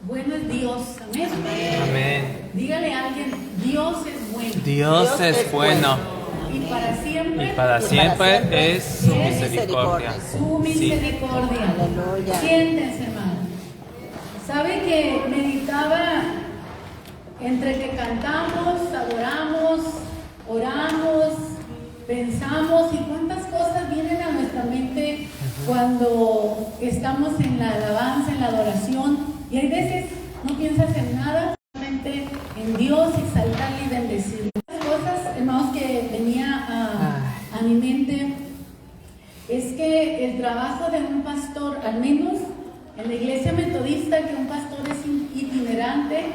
Bueno es Dios. Amén. Amén. Dígale a alguien, Dios es bueno. Dios es bueno. Y para siempre. Y para siempre es su misericordia. Su misericordia. Aleluya. Siéntense, hermano. ¿Sabe que meditaba entre que cantamos, adoramos, oramos, pensamos y cuántas cosas vienen a nuestra mente cuando estamos en la alabanza, en la adoración? Y hay veces no piensas en nada, solamente en Dios, exaltarle y bendecirle. Las cosas, hermanos, que venía a mi mente es que el trabajo de un pastor, al menos en la iglesia metodista, que un pastor es itinerante,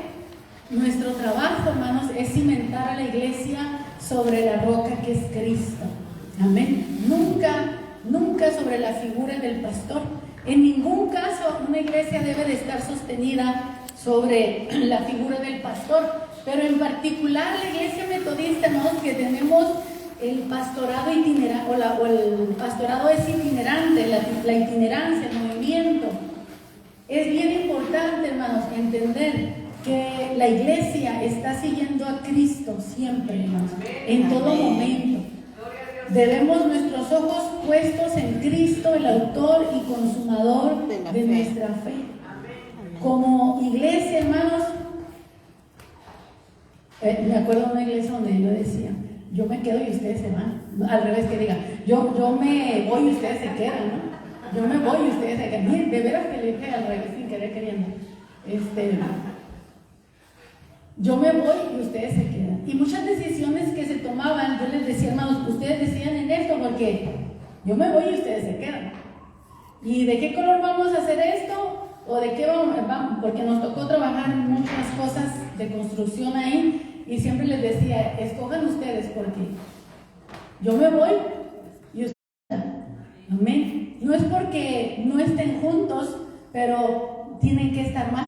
nuestro trabajo, hermanos, es cimentar a la iglesia sobre la roca que es Cristo. Amén. Nunca sobre la figura del pastor. En ningún caso una iglesia debe de estar sostenida sobre la figura del pastor, pero en particular la iglesia metodista, ¿no?, que tenemos el pastorado itinerante, o el pastorado es itinerante, la itinerancia, el movimiento. Es bien importante, hermanos, entender que la iglesia está siguiendo a Cristo siempre, hermanos, en todo momento. Debemos nuestros ojos puestos en Cristo, el autor y consumador de nuestra fe. Como iglesia, hermanos, me acuerdo de una iglesia donde yo decía, yo me quedo y ustedes se van. Al revés, que diga, yo me voy y ustedes se quedan, ¿no? Yo me voy y ustedes se quedan. Miren, de veras que le dije al revés, sin querer queriendo. Yo me voy y ustedes se quedan. Y muchas decisiones que se tomaban, yo les decía, hermanos, ustedes decían en esto porque yo me voy y ustedes se quedan. ¿Y de qué color vamos a hacer esto? ¿O de qué vamos? Porque nos tocó trabajar en muchas cosas de construcción ahí y siempre les decía, escojan ustedes porque yo me voy y ustedes se quedan. Amén. No es porque no estén juntos, pero tienen que estar más.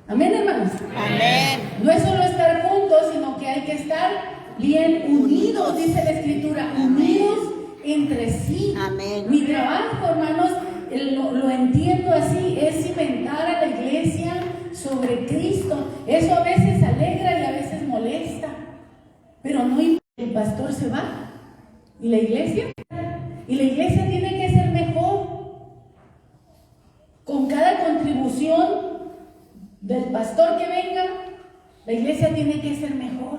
Amén, hermanos. Amén. No es solo estar juntos, sino que hay que estar bien unidos, dice la Escritura, unidos entre sí. Amén. Mi trabajo, hermanos, lo entiendo así, es cimentar a la iglesia sobre Cristo. Eso a veces alegra y a veces molesta, pero no importa, el pastor se va y la iglesia tiene que ser mejor. Con cada contribución del pastor que venga, la iglesia tiene que ser mejor.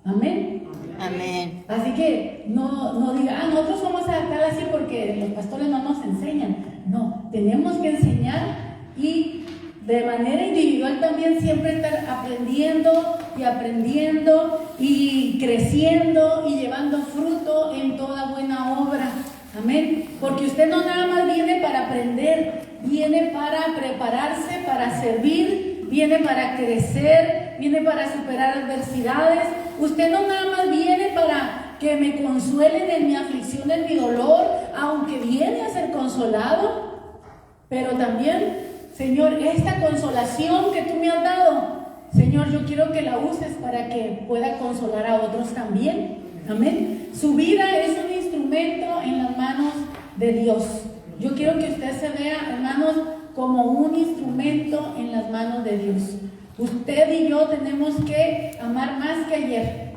Amén. Amén. Así que no diga, nosotros vamos a actuar así porque los pastores no nos enseñan. No, tenemos que enseñar y de manera individual también siempre estar aprendiendo y creciendo y llevando fruto en toda buena obra. Amén. Porque usted no nada más viene para aprender, viene para prepararse, para servir, viene para crecer, viene para superar adversidades. Usted no nada más viene para que me consuelen en mi aflicción, en mi dolor, aunque viene a ser consolado, pero también, Señor, esta consolación que tú me has dado, Señor, yo quiero que la uses para que pueda consolar a otros también. Amén. Su vida es un instrumento en las manos de Dios. Yo quiero que usted se vea, hermanos, como un instrumento en las manos de Dios. Usted y yo tenemos que amar más que ayer.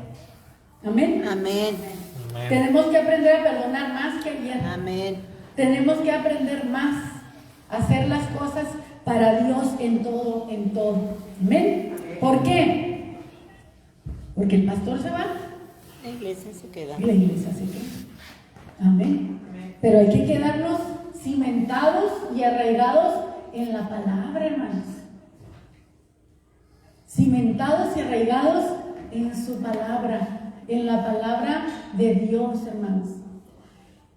Amén. Amén. Tenemos que aprender a perdonar más que ayer. Amén. Tenemos que aprender más a hacer las cosas para Dios en todo, en todo. Amén. ¿Por qué? Porque el pastor se va. La iglesia se queda. Y la iglesia se queda. Amén. Pero hay que quedarnos cimentados y arraigados en la palabra, hermanos. Cimentados y arraigados en su palabra, en la palabra de Dios, hermanos.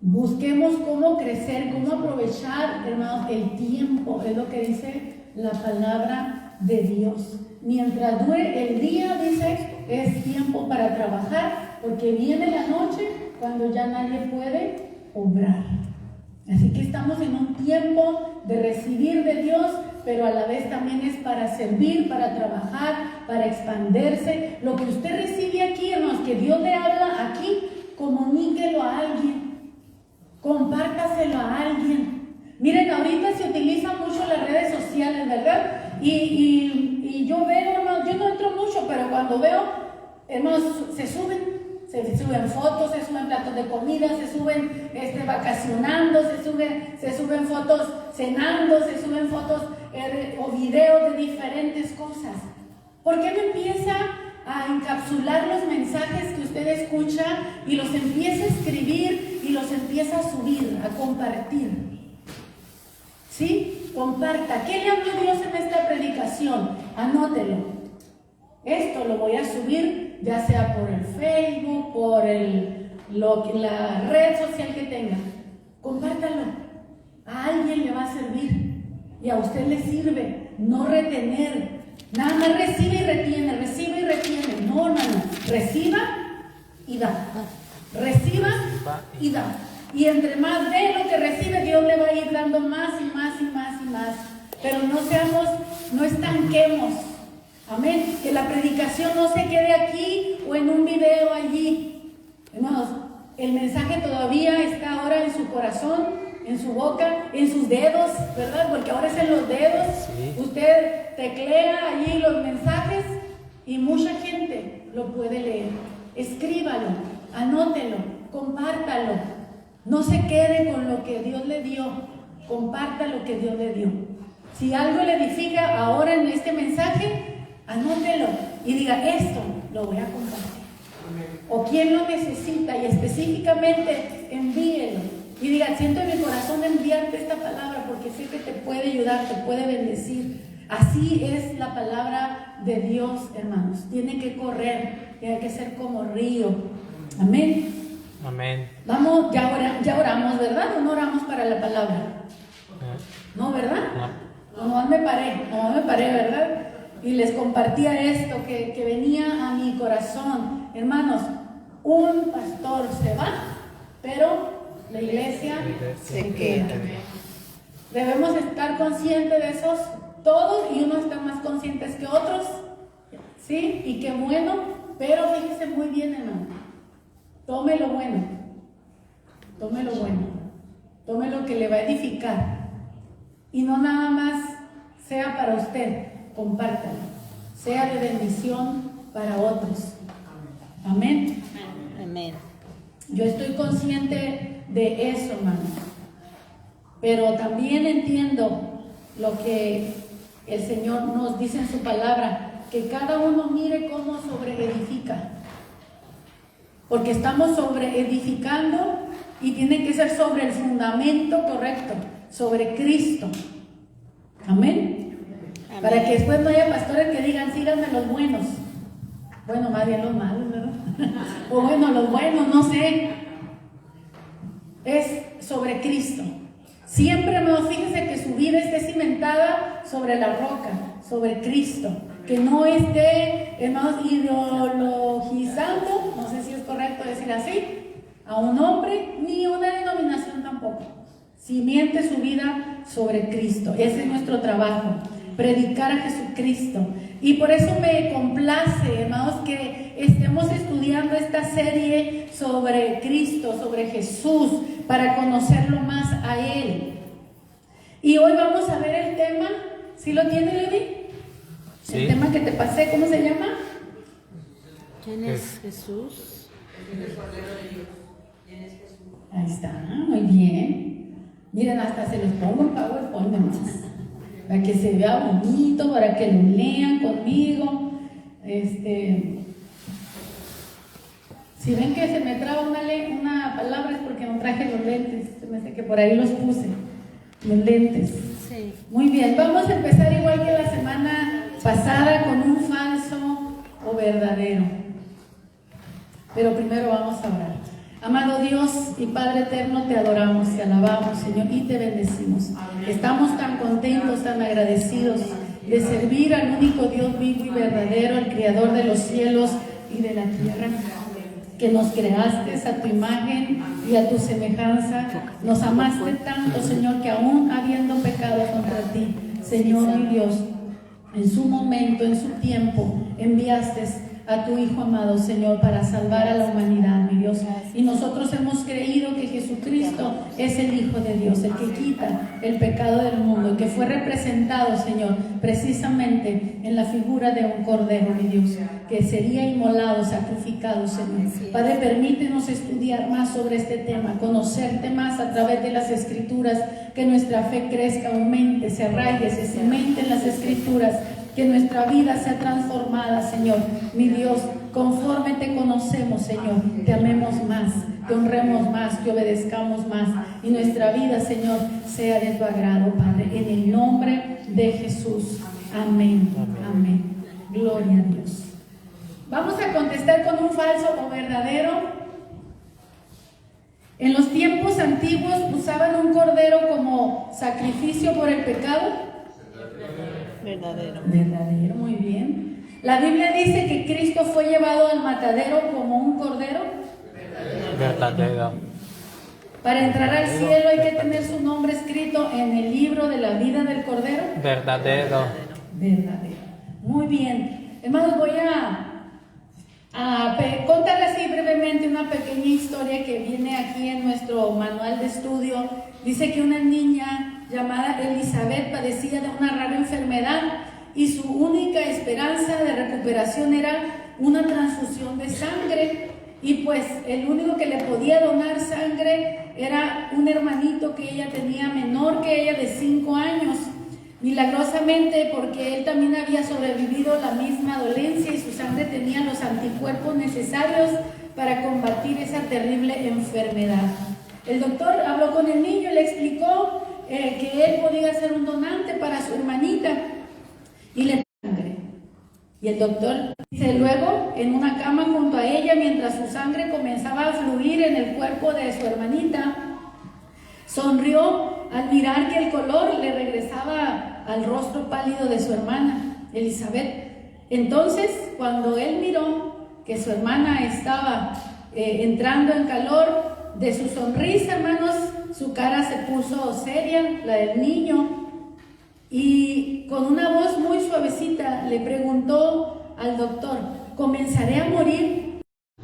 Busquemos cómo crecer, cómo aprovechar, hermanos, el tiempo, es lo que dice la palabra de Dios. Mientras dure el día, dice, es tiempo para trabajar, porque viene la noche cuando ya nadie puede obrar. Así que estamos en un tiempo de recibir de Dios, pero a la vez también es para servir, para trabajar, para expandirse. Lo que usted recibe aquí, hermanos, que Dios le habla aquí, comuníquelo a alguien, compártaselo a alguien. Miren, ahorita se utiliza mucho cuando veo, hermanos, se suben fotos, se suben platos de comida, se suben vacacionando, se suben fotos cenando, se suben fotos o videos de diferentes cosas. ¿Por qué no empieza a encapsular los mensajes que usted escucha y los empieza a escribir y los empieza a subir, a compartir? ¿Sí? Comparta. ¿Qué le habló Dios en esta predicación? Anótelo. Esto lo voy a subir, ya sea por el Facebook, por la red social que tenga. Compártalo. A alguien le va a servir y a usted le sirve. No retener. Nada más recibe y retiene, recibe y retiene. No, hermano. Reciba y da. Reciba y da. Y entre más de lo que recibe, Dios le va a ir dando más y más y más y más. Pero no estanquemos. Amén. Que la predicación no se quede aquí o en un video allí. Hermanos, el mensaje todavía está ahora en su corazón, en su boca, en sus dedos, ¿verdad? Porque ahora es en los dedos. Sí. Usted teclea allí los mensajes y mucha gente lo puede leer. Escríbalo, anótelo, compártalo. No se quede con lo que Dios le dio. Comparta lo que Dios le dio. Si algo le edifica ahora en este mensaje, anótelo y diga, esto lo voy a compartir. O quien lo necesita y específicamente envíelo. Y diga, siento en mi corazón enviarte esta palabra porque sé que te puede ayudar, te puede bendecir. Así es la palabra de Dios, hermanos. Tiene que correr, tiene que ser como río. Amén. Amén. Vamos, ya oramos, ¿verdad? ¿O no oramos para la palabra? No, ¿verdad? No. Nomás me paré, ¿verdad? Y les compartía esto que venía a mi corazón. Hermanos, un pastor se va, pero la iglesia se queda. Debemos estar conscientes de esos todos y unos están más conscientes que otros. ¿Sí? Y qué bueno, pero fíjese muy bien, hermano. Tome lo bueno. Tome lo que le va a edificar. Y no nada más sea para usted. Compártalo, sea de bendición para otros. Amén. Amén. Yo estoy consciente de eso, hermano. Pero también entiendo lo que el Señor nos dice en su palabra, que cada uno mire cómo sobreedifica. Porque estamos sobreedificando y tiene que ser sobre el fundamento correcto, sobre Cristo. Amén. Amén. Para que después no haya pastores que digan, síganme los buenos. Bueno, más bien los malos, ¿verdad? O bueno, los buenos, no sé. Es sobre Cristo. Siempre, hermanos, fíjense que su vida esté cimentada sobre la roca, sobre Cristo. Que no esté, hermanos, ideologizando, no sé si es correcto decir así, a un hombre ni una denominación tampoco. Cimiente su vida sobre Cristo. Ese es nuestro trabajo. Predicar a Jesucristo. Y por eso me complace, hermanos, que estemos estudiando esta serie sobre Cristo, sobre Jesús, para conocerlo más a Él. Y hoy vamos a ver el tema. ¿Sí lo tiene, Levi? Sí. El tema que te pasé, ¿cómo se llama? ¿Quién es Jesús? Ahí está, muy bien. Miren, hasta se los pongo en PowerPoint nomás, para que se vea bonito, para que lo lean conmigo. Si ven que se me traba una palabra es porque no traje los lentes. Se me hace que por ahí los puse, los lentes. Sí. Muy bien, vamos a empezar igual que la semana pasada con un falso o verdadero. Pero primero vamos a orar. Amado Dios y Padre eterno, te adoramos, te alabamos, Señor, y te bendecimos. Estamos tan contentos, tan agradecidos de servir al único Dios vivo y verdadero, el Creador de los cielos y de la tierra, que nos creaste a tu imagen y a tu semejanza. Nos amaste tanto, Señor, que aún habiendo pecado contra ti, Señor mi Dios, en su momento, en su tiempo, enviaste a tu Hijo amado, Señor, para salvar a la humanidad, mi Dios. Y nosotros hemos creído que Jesucristo es el Hijo de Dios, el que quita el pecado del mundo, que fue representado, Señor, precisamente en la figura de un cordero, mi Dios, que sería inmolado, sacrificado, Señor. Padre, permítenos estudiar más sobre este tema, conocerte más a través de las Escrituras, que nuestra fe crezca, aumente, se arraigue, se cimente en las Escrituras, que nuestra vida sea transformada, Señor, mi Dios, conforme te conocemos, Señor, te amemos más, te honremos más, te obedezcamos más, y nuestra vida, Señor, sea de tu agrado, Padre, en el nombre de Jesús. Amén. Amén. Gloria a Dios. Vamos a contestar con un falso o verdadero. En los tiempos antiguos usaban un cordero como sacrificio por el pecado. Verdadero. Verdadero, muy bien. La Biblia dice que Cristo fue llevado al matadero como un cordero. Verdadero. Para entrar al cielo hay que tener su nombre escrito en el libro de la vida del cordero. Verdadero. Verdadero. Muy bien. Hermanos, voy a contar así brevemente una pequeña historia que viene aquí en nuestro manual de estudio. Dice que una niña llamada Elizabeth padecía de una rara enfermedad y su única esperanza de recuperación era una transfusión de sangre, y pues el único que le podía donar sangre era un hermanito que ella tenía menor que ella de 5 años. Milagrosamente, porque él también había sobrevivido la misma dolencia y su sangre tenía los anticuerpos necesarios para combatir esa terrible enfermedad. El doctor habló con el niño y le explicó que él podía ser un donante para su hermanita y le dio sangre. Y el doctor dice, luego en una cama junto a ella, mientras su sangre comenzaba a fluir en el cuerpo de su hermanita, sonrió al mirar que el color le regresaba al rostro pálido de su hermana, Elizabeth. Entonces, cuando él miró que su hermana estaba entrando en calor, de su sonrisa, hermanos, su cara se puso seria, la del niño, y con una voz muy suavecita le preguntó al doctor, ¿comenzaré a morir?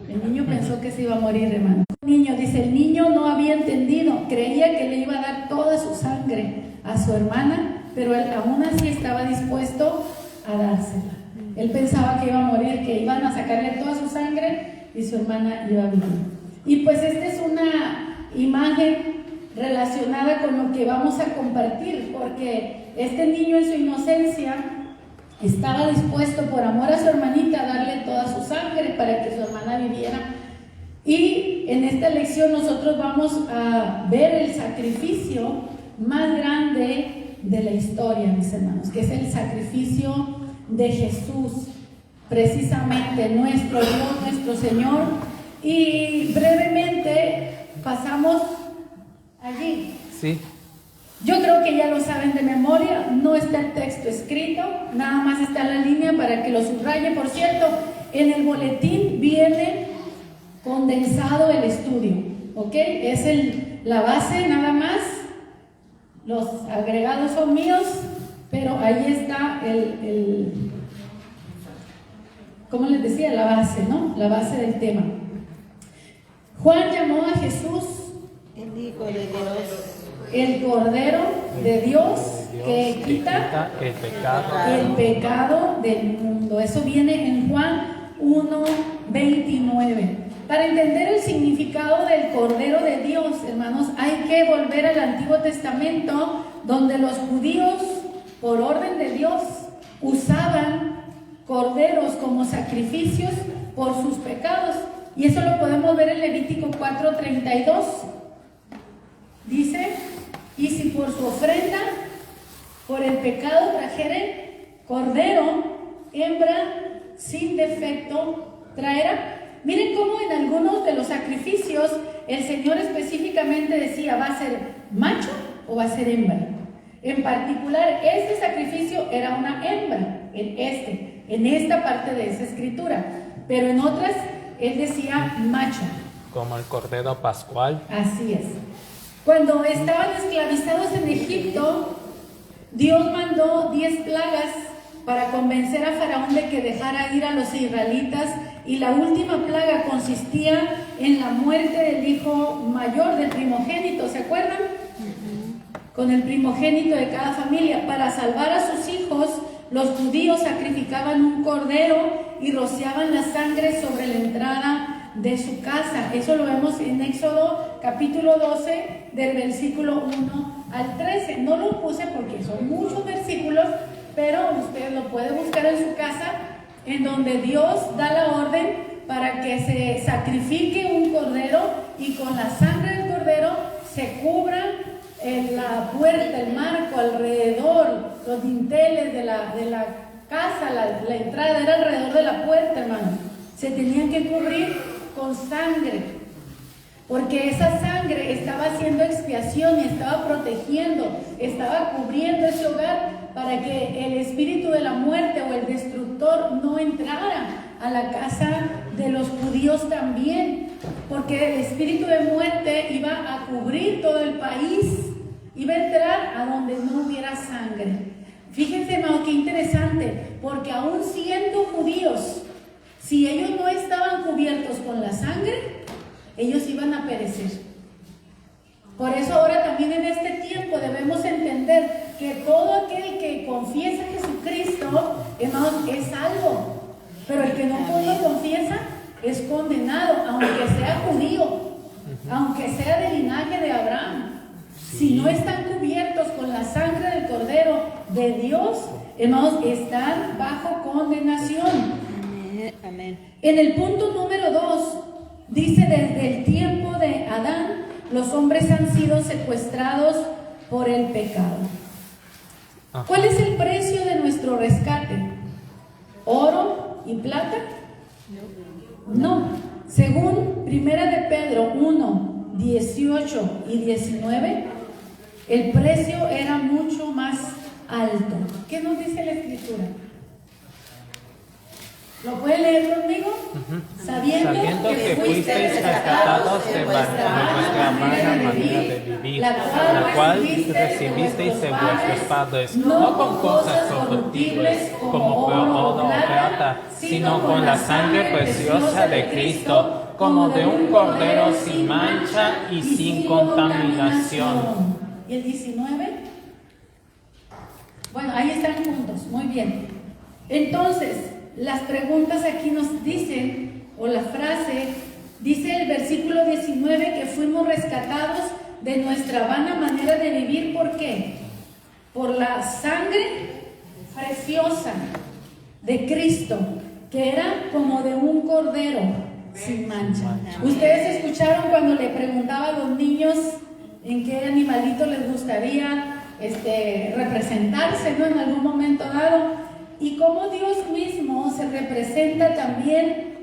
El niño pensó que se iba a morir, hermano. El niño, dice, el niño no había entendido, creía que le iba a dar toda su sangre a su hermana, pero él aún así estaba dispuesto a dársela. Él pensaba que iba a morir, que iban a sacarle toda su sangre y su hermana iba a vivir. Y pues esta es una imagen relacionada con lo que vamos a compartir, porque este niño en su inocencia estaba dispuesto por amor a su hermanita a darle toda su sangre para que su hermana viviera. Y en esta lección nosotros vamos a ver el sacrificio más grande de la historia, mis hermanos, que es el sacrificio de Jesús, precisamente nuestro Dios, nuestro Señor. Y brevemente pasamos allí. Sí. Yo creo que ya lo saben de memoria, no está el texto escrito, nada más está la línea para que lo subraye. Por cierto, en el boletín viene condensado el estudio, ¿ok? Es la base nada más, los agregados son míos, pero ahí está ¿cómo les decía? La base, ¿no? La base del tema. Juan llamó a Jesús El Hijo de Dios. el Cordero de Dios que quita el pecado del mundo. Eso viene en Juan 1:29. Para entender el significado del Cordero de Dios, hermanos, hay que volver al Antiguo Testamento, donde los judíos, por orden de Dios, usaban corderos como sacrificios por sus pecados. Y eso lo podemos ver en Levítico 4:32. Dice, y si por su ofrenda, por el pecado trajeren cordero, hembra sin defecto traerá. Miren cómo en algunos de los sacrificios el Señor específicamente decía, ¿va a ser macho o va a ser hembra? En particular, este sacrificio era una hembra, en esta parte de esa escritura, pero en otras él decía macho. Como el Cordero Pascual. Así es. Cuando estaban esclavizados en Egipto, Dios mandó 10 plagas para convencer a Faraón de que dejara ir a los israelitas, y la última plaga consistía en la muerte del hijo mayor, del primogénito, ¿se acuerdan? Con el primogénito de cada familia. Para salvar a sus hijos, los judíos sacrificaban un cordero y rociaban la sangre sobre la entrada de su casa. Eso lo vemos en Éxodo capítulo 12, del versículo 1 al 13. No lo puse porque son muchos versículos, pero usted lo puede buscar en su casa, en donde Dios da la orden para que se sacrifique un cordero y con la sangre del cordero se cubra la puerta, el marco alrededor, los dinteles de la casa, la entrada era alrededor de la puerta, hermano. Se tenían que cubrir con sangre, porque esa sangre estaba haciendo expiación y estaba protegiendo, estaba cubriendo ese hogar para que el espíritu de la muerte o el destructor no entrara a la casa de los judíos también, porque el espíritu de muerte iba a cubrir todo el país, iba a entrar a donde no hubiera sangre. Fíjense, hermano, qué interesante, porque aún siendo judíos, si ellos no estaban cubiertos con la sangre, ellos iban a perecer. Por eso ahora también en este tiempo debemos entender que todo aquel que confiesa a Jesucristo, hermanos, es salvo. Pero el que no lo confiesa es condenado, aunque sea judío, aunque sea del linaje de Abraham. Si no están cubiertos con la sangre del Cordero de Dios, hermanos, están bajo condenación. Amén. En el punto número 2, dice: desde el tiempo de Adán, los hombres han sido secuestrados por el pecado. ¿Cuál es el precio de nuestro rescate? ¿Oro y plata? No. Según Primera de Pedro 1, 18 y 19, el precio era mucho más alto. ¿Qué nos dice la Escritura? ¿Lo puede leer conmigo? Sabiendo que fuisteis rescatados de vuestra mala manera de vivir, la cual recibisteis de vuestros padres, no con cosas corruptibles como oro o plata, sino con la sangre preciosa de Cristo, como de un cordero sin mancha y sin contaminación. ¿Y el 19? Bueno, ahí están juntos, muy bien. Entonces, las preguntas aquí nos dicen, o la frase, dice el versículo 19 que fuimos rescatados de nuestra vana manera de vivir. ¿Por qué? Por la sangre preciosa de Cristo, que era como de un cordero sin mancha. Ustedes escucharon cuando le preguntaba a los niños en qué animalito les gustaría representarse, ¿no? En algún momento dado. Y cómo Dios mismo se representa también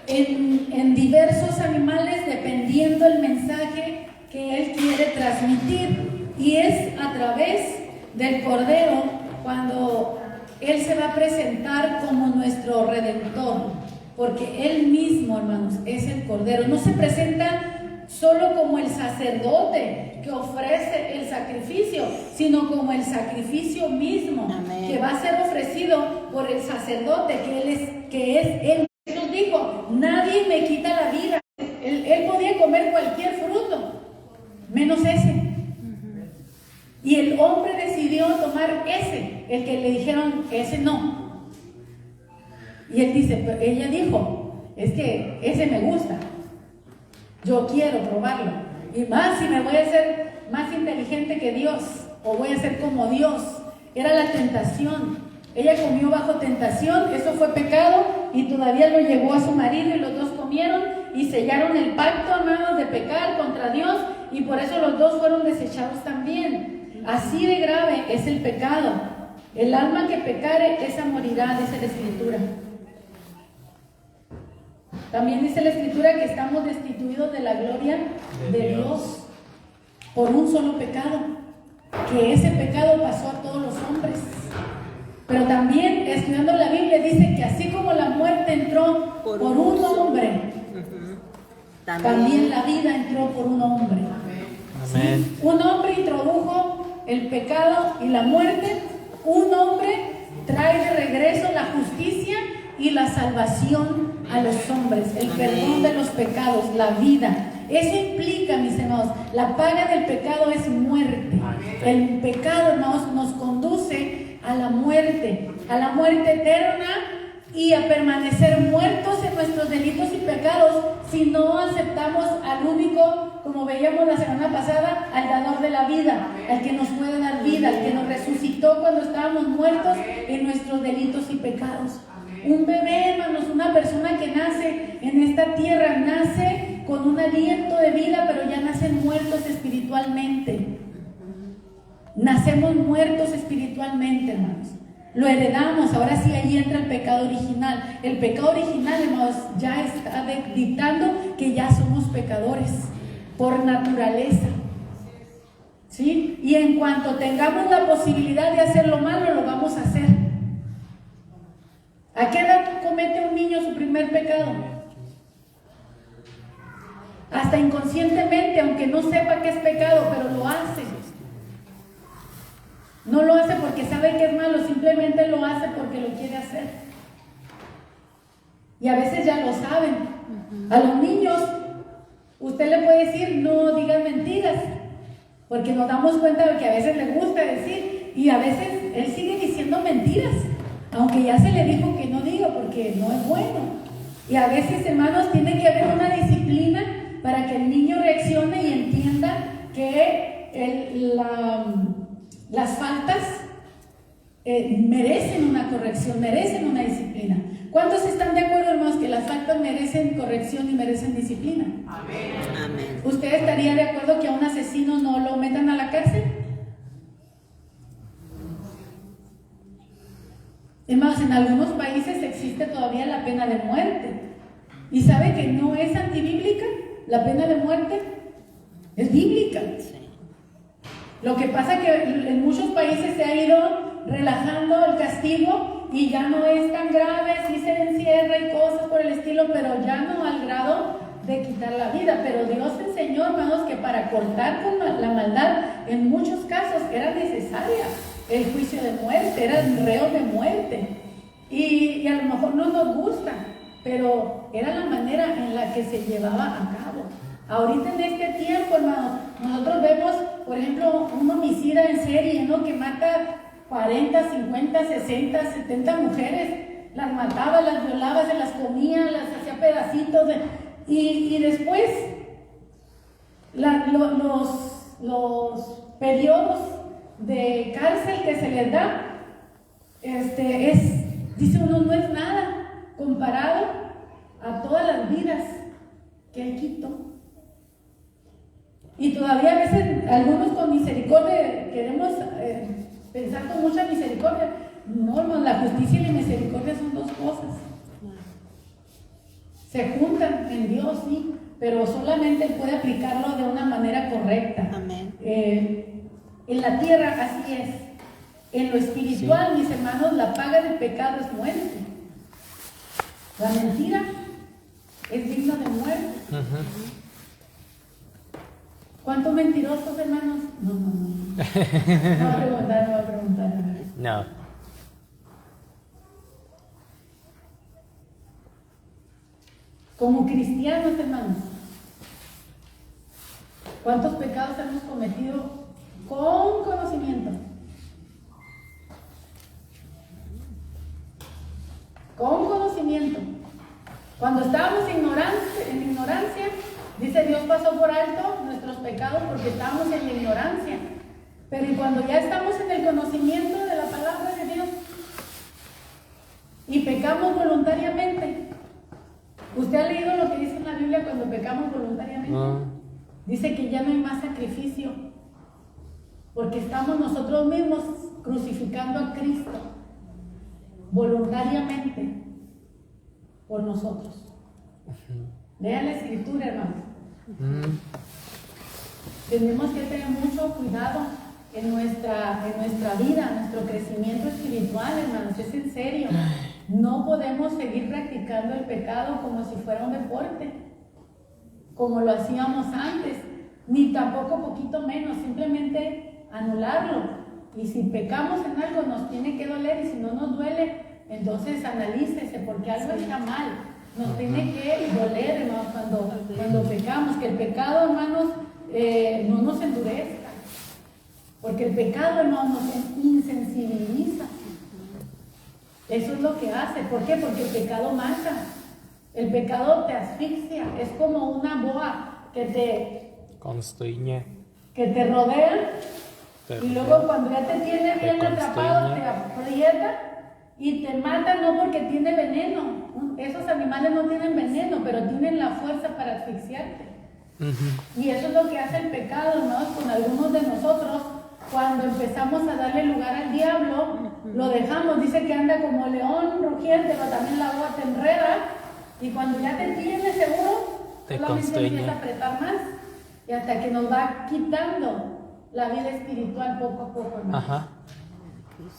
en diversos animales dependiendo el mensaje que Él quiere transmitir. Y es a través del Cordero cuando Él se va a presentar como nuestro Redentor, porque Él mismo, hermanos, es el Cordero. No se presenta solo como el sacerdote que ofrece el sacrificio, sino como el sacrificio mismo. Amén. Que va a ser ofrecido por el sacerdote, que es Él. Jesús dijo: nadie me quita la vida. Él podía comer cualquier fruto, menos ese. Y el hombre decidió tomar ese, el que le dijeron ese no. Y él dice, pero ella dijo, es que ese me gusta. Yo quiero probarlo. Y más si me voy a hacer más inteligente que Dios, o voy a ser como Dios. Era la tentación. Ella comió bajo tentación, eso fue pecado, y todavía lo llevó a su marido y los dos comieron y sellaron el pacto, hermanos, de pecar contra Dios, y por eso los dos fueron desechados también. Así de grave es el pecado. El alma que pecare, esa morirá, dice la Escritura. También dice la Escritura que estamos destituidos de la gloria de Dios por un solo pecado, que ese pecado pasó a todos los hombres. Pero también, estudiando la Biblia, dice que así como la muerte entró por un hombre, también la vida entró por un hombre. Amén. ¿Sí? Un hombre introdujo el pecado y la muerte, un hombre trae de regreso la justicia y la salvación a los hombres, el perdón de los pecados, la vida. Eso implica, mis hermanos, la paga del pecado es muerte. El pecado, hermanos, nos conduce a la muerte eterna y a permanecer muertos en nuestros delitos y pecados si no aceptamos al único, como veíamos la semana pasada, al dador de la vida, al que nos puede dar vida, al que nos resucitó cuando estábamos muertos en nuestros delitos y pecados. Un bebé, hermanos, una persona que nace en esta tierra, nace con un aliento de vida, pero ya nacen muertos espiritualmente. Nacemos muertos espiritualmente, hermanos. Lo heredamos, ahora sí ahí entra el pecado original. El pecado original, hermanos, ya está dictando que ya somos pecadores por naturaleza. ¿Sí? Y en cuanto tengamos la posibilidad de hacer lo malo, lo vamos a hacer. ¿A qué edad comete un niño su primer pecado? Hasta inconscientemente, aunque no sepa que es pecado, pero lo hace. No lo hace porque sabe que es malo, simplemente lo hace porque lo quiere hacer. Y a veces ya lo saben. A los niños, usted le puede decir, no digan mentiras, porque nos damos cuenta de que a veces le gusta decir, y a veces él sigue diciendo mentiras, aunque ya se le dijo que no diga, porque no es bueno. Y a veces, hermanos, tiene que haber una disciplina para que el niño reaccione y entienda que las faltas merecen una corrección, merecen una disciplina. ¿Cuántos están de acuerdo, hermanos, que las faltas merecen corrección y merecen disciplina? Amén. Amén. ¿Usted estaría de acuerdo que a un asesino no lo metan a la cárcel? Hermanos, en algunos países existe todavía la pena de muerte. ¿Y sabe que no es antibíblica la pena de muerte? Es bíblica. Lo que pasa es que en muchos países se ha ido relajando el castigo y ya no es tan grave, sí se encierra y cosas por el estilo, pero ya no al grado de quitar la vida. Pero Dios enseñó, hermanos, que para cortar con la maldad en muchos casos era necesaria el juicio de muerte, eran reos de muerte. Y a lo mejor no nos gusta, pero era la manera en la que se llevaba a cabo. Ahorita en este tiempo, hermano, nosotros vemos, por ejemplo, un homicida en serie, ¿no? Que mata 40, 50, 60, 70 mujeres, las mataba, las violaba, se las comía, las hacía pedacitos, y después los periodos de cárcel que se les da, dice uno, no es nada comparado a todas las vidas que él quitó. Y todavía a veces algunos con misericordia queremos pensar con mucha misericordia. No, hermano, la justicia y la misericordia son dos cosas. Se juntan en Dios, sí, pero solamente Él puede aplicarlo de una manera correcta. Amén. En la tierra así es. En lo espiritual, sí, mis hermanos, la paga del pecado es muerte. La mentira es digna de muerte. ¿Cuántos mentirosos, hermanos? No. No va a preguntar. No. Como cristianos, hermanos, ¿cuántos pecados hemos cometido con conocimiento? Con conocimiento. Cuando estábamos en ignorancia, dice Dios pasó por alto nuestros pecados porque estábamos en la ignorancia. Pero y cuando ya estamos en el conocimiento de la palabra de Dios y pecamos voluntariamente, ¿usted ha leído lo que dice en la Biblia cuando pecamos voluntariamente? Dice que ya no hay más sacrificio, porque estamos nosotros mismos crucificando a Cristo voluntariamente por nosotros. Lea la escritura, hermano. Tenemos que tener mucho cuidado en nuestra vida, nuestro crecimiento espiritual, hermanos. Es en serio. No podemos seguir practicando el pecado como si fuera un deporte, como lo hacíamos antes, ni tampoco poquito menos, simplemente anularlo Y si pecamos en algo nos tiene que doler, y si no nos duele, entonces analícese, porque algo está mal. Nos tiene que doler, hermanos, cuando pecamos, que el pecado, hermanos, no nos endurezca. Porque el pecado, hermanos, nos insensibiliza. Eso es lo que hace. ¿Por qué? Porque el pecado mata. El pecado te asfixia. Es como una boa que te rodea. Y luego cuando ya te tiene bien atrapado, te aprieta y te mata, no porque tiene veneno. Esos animales no tienen veneno, pero tienen la fuerza para asfixiarte. Y eso es lo que hace el pecado, ¿no? Con algunos de nosotros, cuando empezamos a darle lugar al diablo, lo dejamos. Dice que anda como león rugiente, pero también la boa te enreda. Y cuando ya te tiene seguro, solamente empieza a apretar más. Y hasta que nos va quitando la vida espiritual poco a poco, hermano.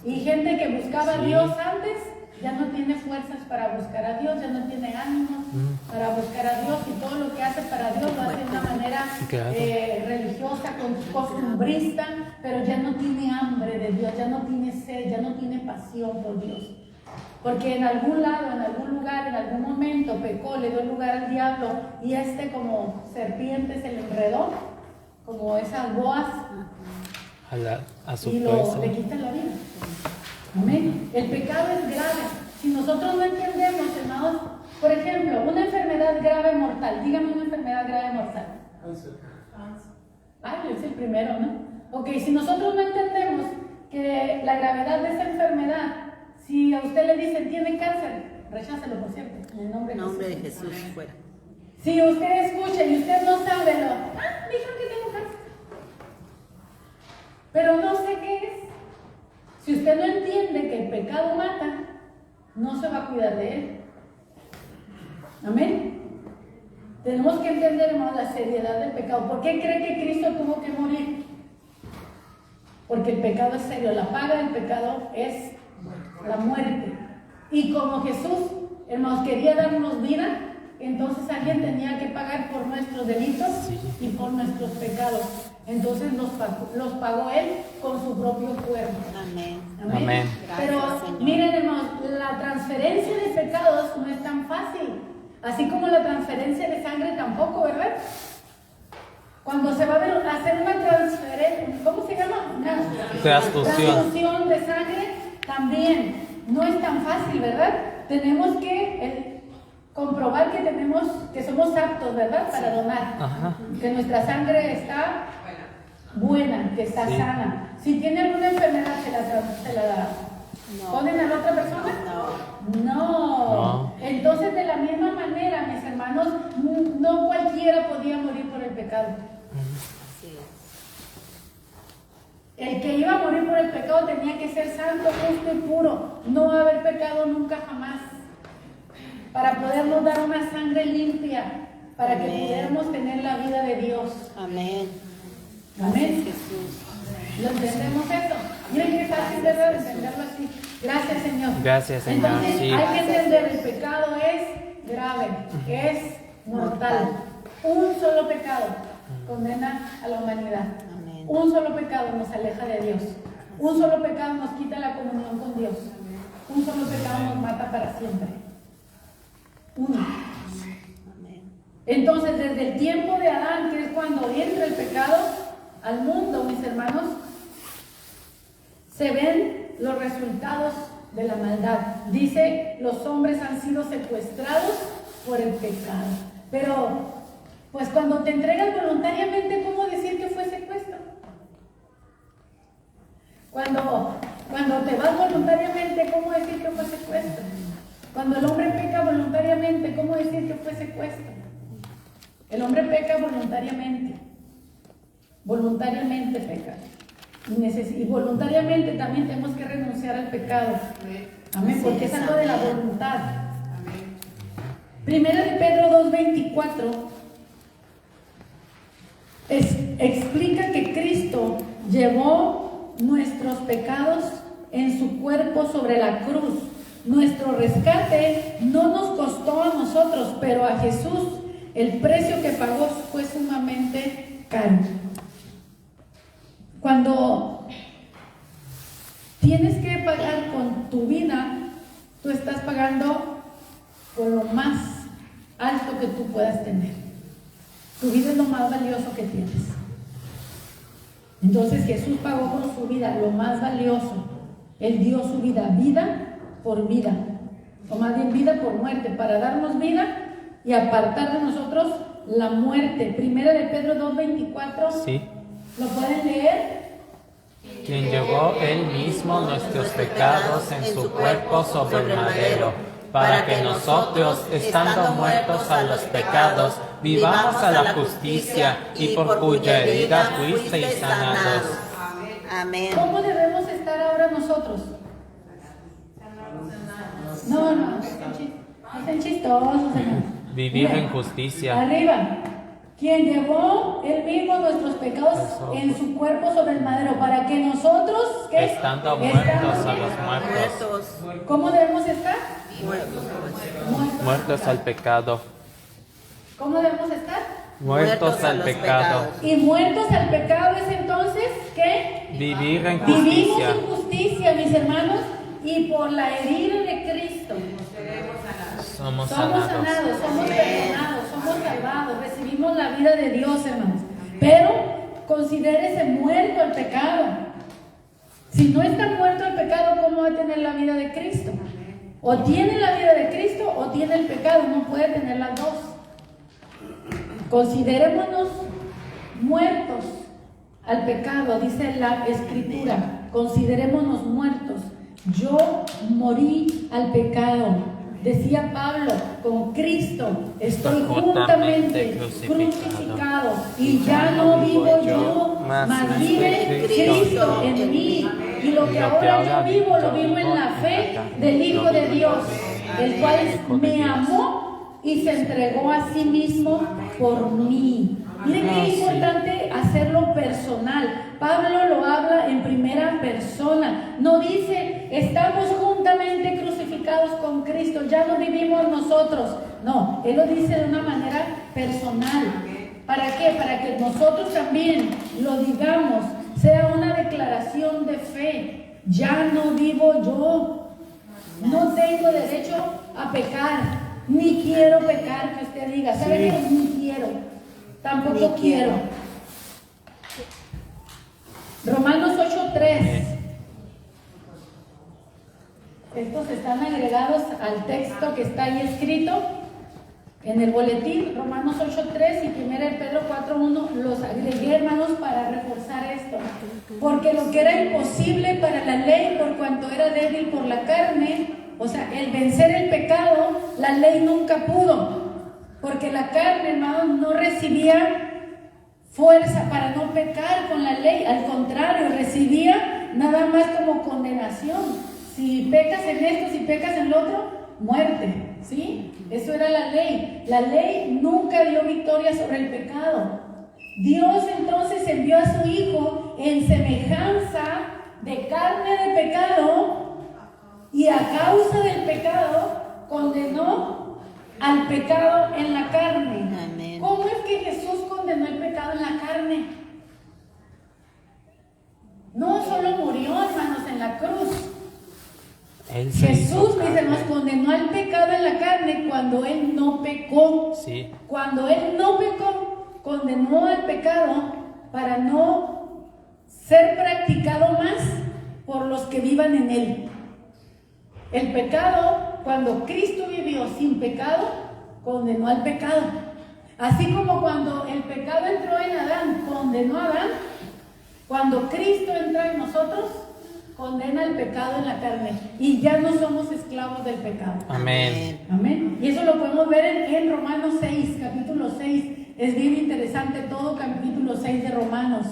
Y gente que buscaba a Dios antes, ya no tiene fuerzas para buscar a Dios, ya no tiene ánimos para buscar a Dios, y todo lo que hace para Dios lo hace de una manera religiosa, costumbrista, pero ya no tiene hambre de Dios, ya no tiene sed, ya no tiene pasión por Dios. Porque en algún lado, en algún lugar, en algún momento pecó, le dio lugar al diablo, y como serpiente se le enredó, como esas boas, a su y le quitan la vida. Amén. El pecado es grave. Si nosotros no entendemos, hermanos, por ejemplo, una enfermedad grave mortal, dígame una enfermedad grave mortal. Cáncer. Ay, es el primero, ¿no? Ok, si nosotros no entendemos que la gravedad de esa enfermedad, si a usted le dicen tiene cáncer, rechácelo, por cierto, en el nombre de Jesús. Fuera. Si usted escucha y usted no sabe dijeron que tengo cáncer, pero no sé qué es. Si usted no entiende que el pecado mata, no se va a cuidar de él. Amén. Tenemos que entender, hermanos, la seriedad del pecado. ¿Por qué cree que Cristo tuvo que morir? Porque el pecado es serio. La paga del pecado es la muerte. Y como Jesús, hermanos, quería darnos vida, entonces alguien tenía que pagar por nuestros delitos y por nuestros pecados. Entonces los pagó Él con su propio cuerpo. Amén. Amén. Amén. Pero gracias, miren, hermanos, la transferencia de pecados no es tan fácil. Así como la transferencia de sangre tampoco, ¿verdad? Cuando se va a hacer una transferencia, ¿cómo se llama? Una transfusión de sangre, también no es tan fácil, ¿verdad? Tenemos que comprobar que somos aptos, ¿verdad? Para donar. Que nuestra sangre está buena, que está sana. Si tiene alguna enfermedad, ¿se la ponen a la otra persona? No. Entonces, de la misma manera, mis hermanos, no cualquiera podía morir por el pecado. El que iba a morir por el pecado tenía que ser santo, justo y puro, no haber pecado nunca jamás, para podernos dar una sangre limpia, para que pudiéramos tener la vida de Dios. Amén. Amén. ¿Lo entendemos eso? Miren qué fácil de entenderlo así. Gracias, Señor. Gracias, Señor. Entonces, hay que entender, el pecado es grave, es mortal. Un solo pecado condena a la humanidad. Amén. Un solo pecado nos aleja de Dios. Un solo pecado nos quita la comunión con Dios. Un solo pecado nos mata para siempre. Uno. Entonces, desde el tiempo de Adán, que es cuando entra el pecado al mundo, mis hermanos, se ven los resultados de la maldad. Dice, los hombres han sido secuestrados por el pecado. Pero, pues cuando te entregas voluntariamente, ¿cómo decir que fue secuestro? Cuando te vas voluntariamente, ¿cómo decir que fue secuestro? Cuando el hombre peca voluntariamente, ¿cómo decir que fue secuestro? El hombre peca voluntariamente. Voluntariamente peca. Y voluntariamente también tenemos que renunciar al pecado. Amén, porque es algo de la voluntad. Primera de Pedro 2:24 explica que Cristo llevó nuestros pecados en su cuerpo sobre la cruz. Nuestro rescate no nos costó a nosotros, pero a Jesús el precio que pagó fue sumamente caro. Cuando tienes que pagar con tu vida, tú estás pagando por lo más alto que tú puedas tener. Tu vida es lo más valioso que tienes. Entonces Jesús pagó con su vida lo más valioso. Él dio su vida, vida por vida, o más bien vida por muerte, para darnos vida y apartar de nosotros la muerte. Primera de Pedro 2:24. Sí. ¿Lo pueden leer? Quien llevó él mismo nuestros pecados en su cuerpo sobre el madero, para que nosotros, estando muertos a los pecados, vivamos a la justicia, y por cuya herida fuisteis sanados. Amén. ¿Cómo debemos estar ahora nosotros? No estén chistosos, hermanos. Vivir Mira, en justicia. Arriba. Quien llevó él mismo nuestros pecados en su cuerpo sobre el madero, para que nosotros, ¿qué? Estando muertos a los muertos. ¿Cómo debemos estar? Muertos al pecado. ¿Cómo debemos estar? Muertos al pecado. Y muertos al pecado es entonces, ¿qué? Vivir en Vivimos justicia. en justicia, mis hermanos, y por la herida de Cristo Somos somos sanados. sanados, somos perdonados, somos salvados, recibimos la vida de Dios, hermanos. Pero considérese muerto al pecado. Si no está muerto al pecado, ¿cómo va a tener la vida de Cristo? O tiene la vida de Cristo o tiene el pecado, no puede tener las dos. Considerémonos muertos al pecado, dice la Escritura. Considerémonos muertos. Yo morí al pecado. Decía Pablo, con Cristo estoy juntamente crucificado, y ya no vivo yo, mas vive Cristo en mí. Y lo que ahora yo vivo, lo vivo en la fe del Hijo de Dios, el cual me amó y se entregó a sí mismo por mí. Miren qué importante hacerlo personal. Pablo lo habla en primera persona. No dice, estamos juntamente crucificados con Cristo, ya no vivimos nosotros. No, él lo dice de una manera personal. ¿Para qué? Para que nosotros también lo digamos, sea una declaración de fe. Ya no vivo yo. No tengo derecho a pecar, ni quiero pecar, que usted diga. ¿Sabe qué? Ni quiero. Tampoco quiero. Romanos 8:3. Estos están agregados al texto que está ahí escrito en el boletín. Romanos 8:3 y 1 Pedro 4:1. Los agregué, hermanos, para reforzar esto. Porque lo que era imposible para la ley, por cuanto era débil por la carne, o sea, el vencer el pecado, la ley nunca pudo. Porque la carne, hermanos, no recibía fuerza para no pecar con la ley. Al contrario, recibía nada más como condenación. Si pecas en esto, si pecas en lo otro, muerte. ¿Sí? Eso era la ley. La ley nunca dio victoria sobre el pecado. Dios entonces envió a su Hijo en semejanza de carne de pecado, y a causa del pecado condenó al pecado en la carne. Amén. ¿Cómo es que Jesús condenó el pecado en la carne? No solo murió, hermanos, en la cruz. Él se Jesús, hizo mis hermanos, carne. condenó al pecado en la carne cuando Él no pecó. Sí. Cuando Él no pecó, condenó al pecado para no ser practicado más por los que vivan en Él. El pecado, cuando Cristo vivió sin pecado, condenó al pecado. Así como cuando el pecado entró en Adán, condenó a Adán, cuando Cristo entra en nosotros, condena el pecado en la carne. Y ya no somos esclavos del pecado. Amén. Amén. Y eso lo podemos ver en Romanos 6, capítulo 6. Es bien interesante todo capítulo 6 de Romanos.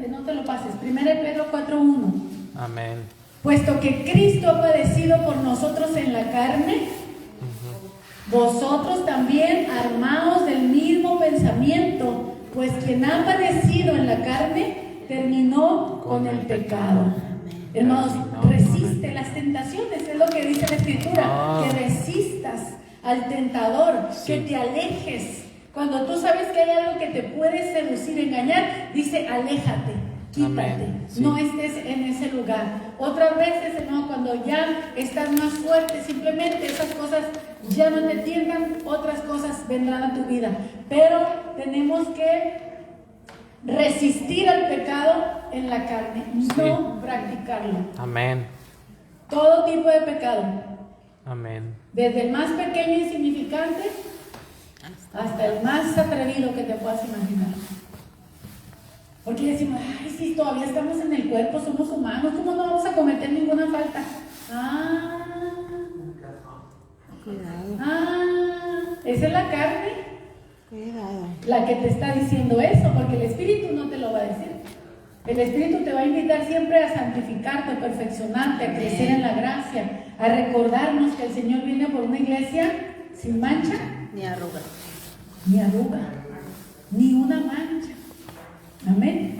No te lo pases. 1 Pedro 4:1. Amén. Puesto que Cristo ha padecido por nosotros en la carne, vosotros también armaos del mismo pensamiento, pues quien ha padecido en la carne terminó con el pecado. Hermanos, resiste las tentaciones, es lo que dice la Escritura, que resistas al tentador, que te alejes. Cuando tú sabes que hay algo que te puede seducir, engañar, dice aléjate. Quítate, Amén. Sí. no estés en ese lugar. Otras veces, hermano, cuando ya estás más fuerte, simplemente esas cosas ya no te tiendan, otras cosas vendrán a tu vida. Pero tenemos que resistir al pecado en la carne, no practicarlo. Amén. Todo tipo de pecado, Amén. desde el más pequeño e insignificante hasta el más atrevido que te puedas imaginar. Porque decimos, ay, sí, todavía estamos en el cuerpo, somos humanos, ¿cómo no vamos a cometer ninguna falta? Cuidado, Esa es la carne cuidado. la que te está diciendo eso, porque el Espíritu no te lo va a decir. El Espíritu te va a invitar siempre a santificarte, a perfeccionarte, a crecer en la gracia, a recordarnos que el Señor viene por una iglesia sin mancha, Ni arruga. ni arruga, ni una mancha. Amén.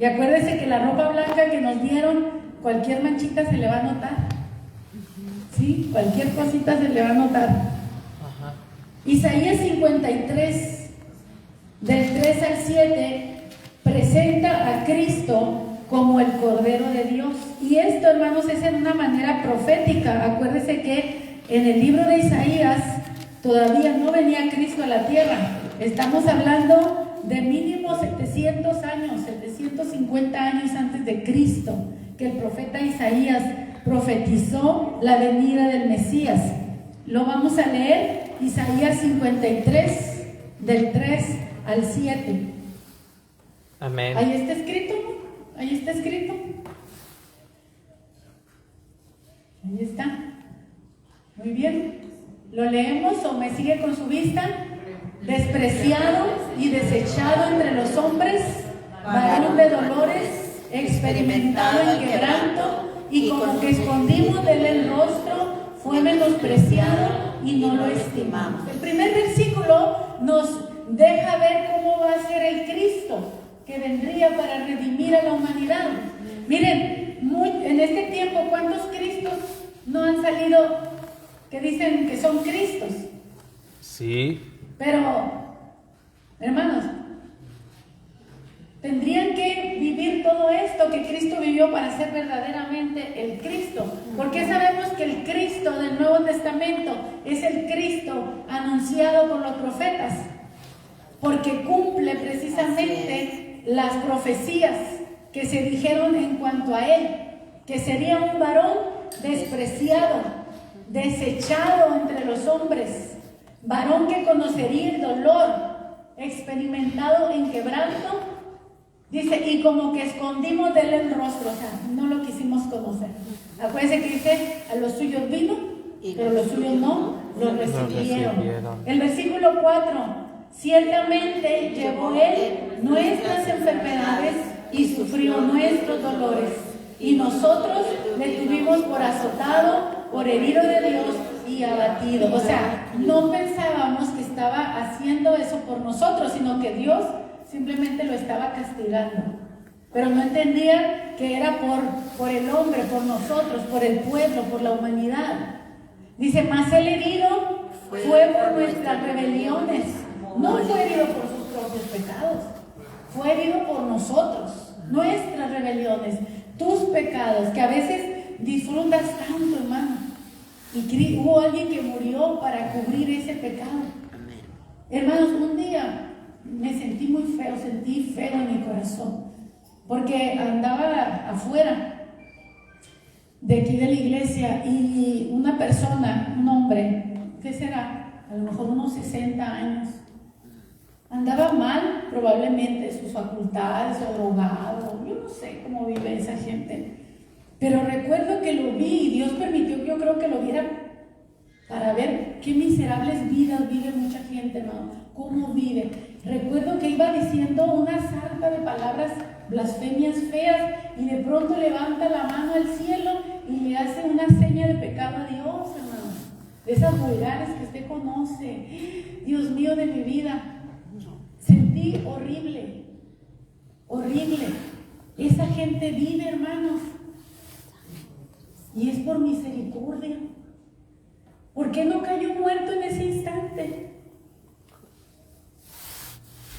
Y acuérdense que la ropa blanca que nos dieron, cualquier manchita se le va a notar. Sí, cualquier cosita se le va a notar. Ajá. Isaías 53, del 3 al 7, presenta a Cristo como el Cordero de Dios. Y esto, hermanos, es en una manera profética. Acuérdense que en el libro de Isaías todavía no venía Cristo a la tierra. Estamos hablando de mínimo 700 años, 750 años antes de Cristo, que el profeta Isaías profetizó la venida del Mesías. Lo vamos a leer, Isaías 53, del 3 al 7. Amén. Ahí está escrito, ¿no? Ahí está escrito. Ahí está. Muy bien. ¿Lo leemos o me sigue con su vista? Despreciado y desechado entre los hombres, varón de dolores, experimentado en quebranto, y como que escondimos de él el rostro, fue menospreciado y no lo estimamos. El primer versículo nos deja ver cómo va a ser el Cristo que vendría para redimir a la humanidad. Miren, en este tiempo, ¿cuántos Cristos no han salido que dicen que son Cristos? Sí. Pero, hermanos, tendrían que vivir todo esto que Cristo vivió para ser verdaderamente el Cristo. ¿Por qué sabemos que el Cristo del Nuevo Testamento es el Cristo anunciado por los profetas? Porque cumple precisamente las profecías que se dijeron en cuanto a él, que sería un varón despreciado, desechado entre los hombres, varón que conocería el dolor, experimentado en quebranto, dice, y como que escondimos de él el rostro, o sea, no lo quisimos conocer. Acuérdense que dice, a los suyos vino, pero los suyos no lo recibieron. El versículo 4, ciertamente llevó él nuestras enfermedades y sufrió nuestros dolores, y nosotros le tuvimos por azotado, por herido de Dios y abatido. O sea, no pensábamos que estaba haciendo eso por nosotros, sino que Dios simplemente lo estaba castigando. Pero no entendía que era por el hombre, por nosotros, por el pueblo, por la humanidad. Dice, mas el herido fue por nuestras rebeliones. No fue herido por sus propios pecados, fue herido por nosotros, nuestras rebeliones, tus pecados, que a veces disfrutas tanto, hermano. Y hubo alguien que murió para cubrir ese pecado. Hermanos, un día me sentí muy feo, sentí feo en mi corazón, porque andaba afuera de aquí de la iglesia y una persona, un hombre, ¿qué será? A lo mejor unos 60 años, andaba mal, probablemente sus facultades o drogado, yo no sé cómo vive esa gente, pero recuerdo que lo vi y Dios permitió que yo creo que lo viera para ver qué miserables vidas vive mucha gente, ¿no? Cómo vive. Recuerdo que iba diciendo una sarta de palabras blasfemias feas y de pronto levanta la mano al cielo y le hace una seña de pecado a Dios, hermano. De esas vulgares que usted conoce. Dios mío de mi vida. Sentí horrible, horrible. Esa gente vive, hermanos. Y es por misericordia. ¿Por qué no cayó muerto en ese instante?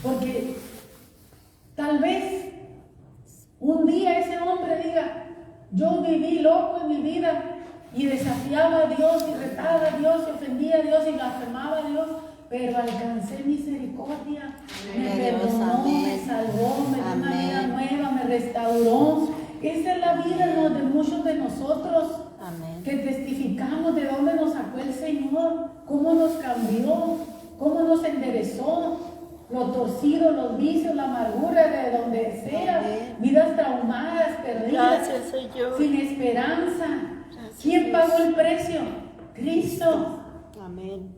Porque tal vez Yo viví loco en mi vida y desafiaba a Dios y retaba a Dios y ofendía a Dios y blasfemaba a Dios, pero alcancé misericordia. Me perdonó, me salvó, me dio una vida nueva, me restauró. Esa es la vida, ¿no?, de muchos de nosotros. Amén. Que testificamos de dónde nos sacó el Señor, cómo nos cambió, cómo nos enderezó, lo torcido, los vicios, la amargura, de donde sea, Amén. vidas traumadas, perdidas, Gracias, Señor. sin esperanza. Gracias, ¿Quién Dios. pagó el precio? Cristo. Amén.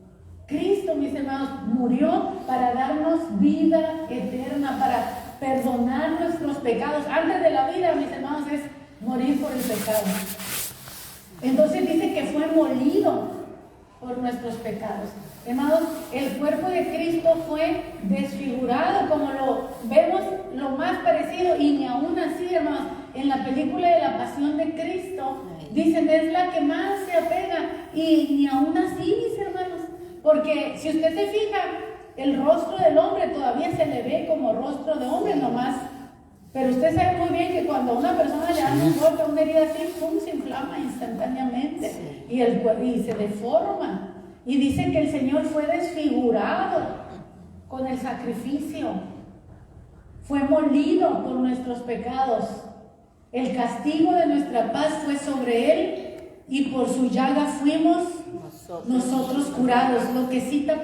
Cristo, mis hermanos, murió para darnos vida eterna, para perdonar nuestros pecados. Antes de la vida, mis hermanos, es morir por el pecado. Entonces dice que fue molido por nuestros pecados. Hermanos, el cuerpo de Cristo fue desfigurado, como lo vemos lo más parecido, y ni aún así, hermanos, en la película de la Pasión de Cristo, dicen es la que más se apega, y ni aún así, mis hermanos, porque si usted se fija, el rostro del hombre todavía se le ve como rostro de hombre nomás. Pero usted sabe muy bien que cuando a una persona le dan un golpe, una herida así, ¡pum!, se inflama instantáneamente y se deforma. Y dice que el Señor fue desfigurado con el sacrificio, fue molido por nuestros pecados. El castigo de nuestra paz fue sobre Él y por su llaga fuimos nosotros curados. Lo que cita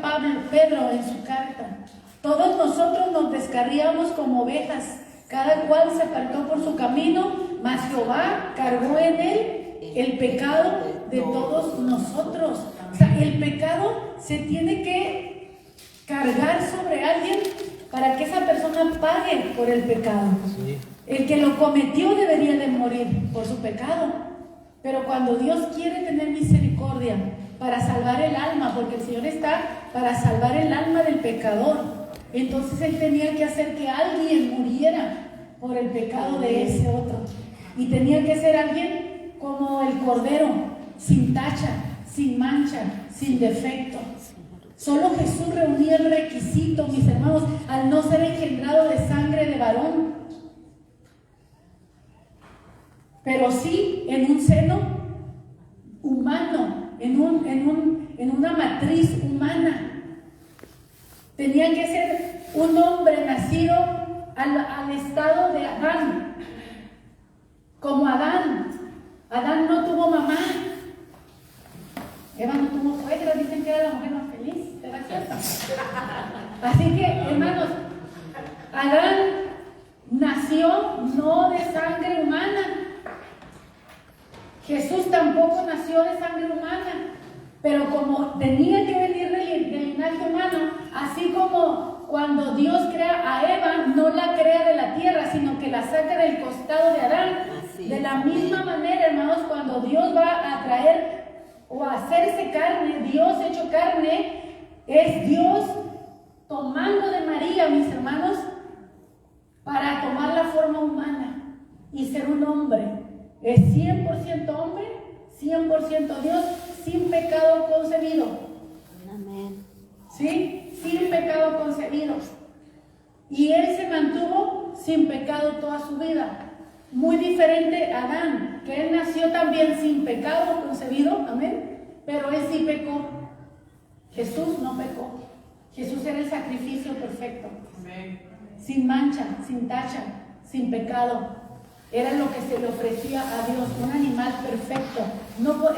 Pedro en su carta. Todos nosotros nos descarriamos como ovejas, cada cual se apartó por su camino, mas Jehová cargó en él el pecado de todos nosotros. O sea, el pecado se tiene que cargar sobre alguien para que esa persona pague por el pecado. Sí. El que lo cometió debería de morir por su pecado. Pero cuando Dios quiere tener misericordia para salvar el alma, porque el Señor está para salvar el alma del pecador, entonces Él tenía que hacer que alguien muriera por el pecado de ese otro. Y tenía que ser alguien como el Cordero, sin tacha, sin mancha, sin defecto. Solo Jesús reunía el requisito, mis hermanos, al no ser engendrado de sangre de varón, pero sí en un seno humano, en una matriz humana. Tenía que ser un hombre nacido al estado de Adán, como Adán. Adán no tuvo mamá, Eva no tuvo suegra, dicen que era la mujer más feliz, ¿era cierto? Así que, hermanos, Adán nació no de sangre humana. Jesús tampoco nació de sangre humana, pero como tenía que venir del linaje humano, así como cuando Dios crea a Eva, no la crea de la tierra, sino que la saca del costado de Adán. De la misma manera, hermanos, cuando Dios va a traer o a hacerse carne, Dios hecho carne, es Dios tomando de María, mis hermanos, para tomar la forma humana y ser un hombre. Es 100% hombre, 100% Dios, sin pecado concebido. Amén. ¿Sí? Sin pecado concebido. Y Él se mantuvo sin pecado toda su vida. Muy diferente a Adán, que él nació también sin pecado concebido, amén, pero él sí pecó. Jesús no pecó. Jesús era el sacrificio perfecto. Amén. Sin mancha, sin tacha, sin pecado. Era lo que se le ofrecía a Dios, un animal perfecto.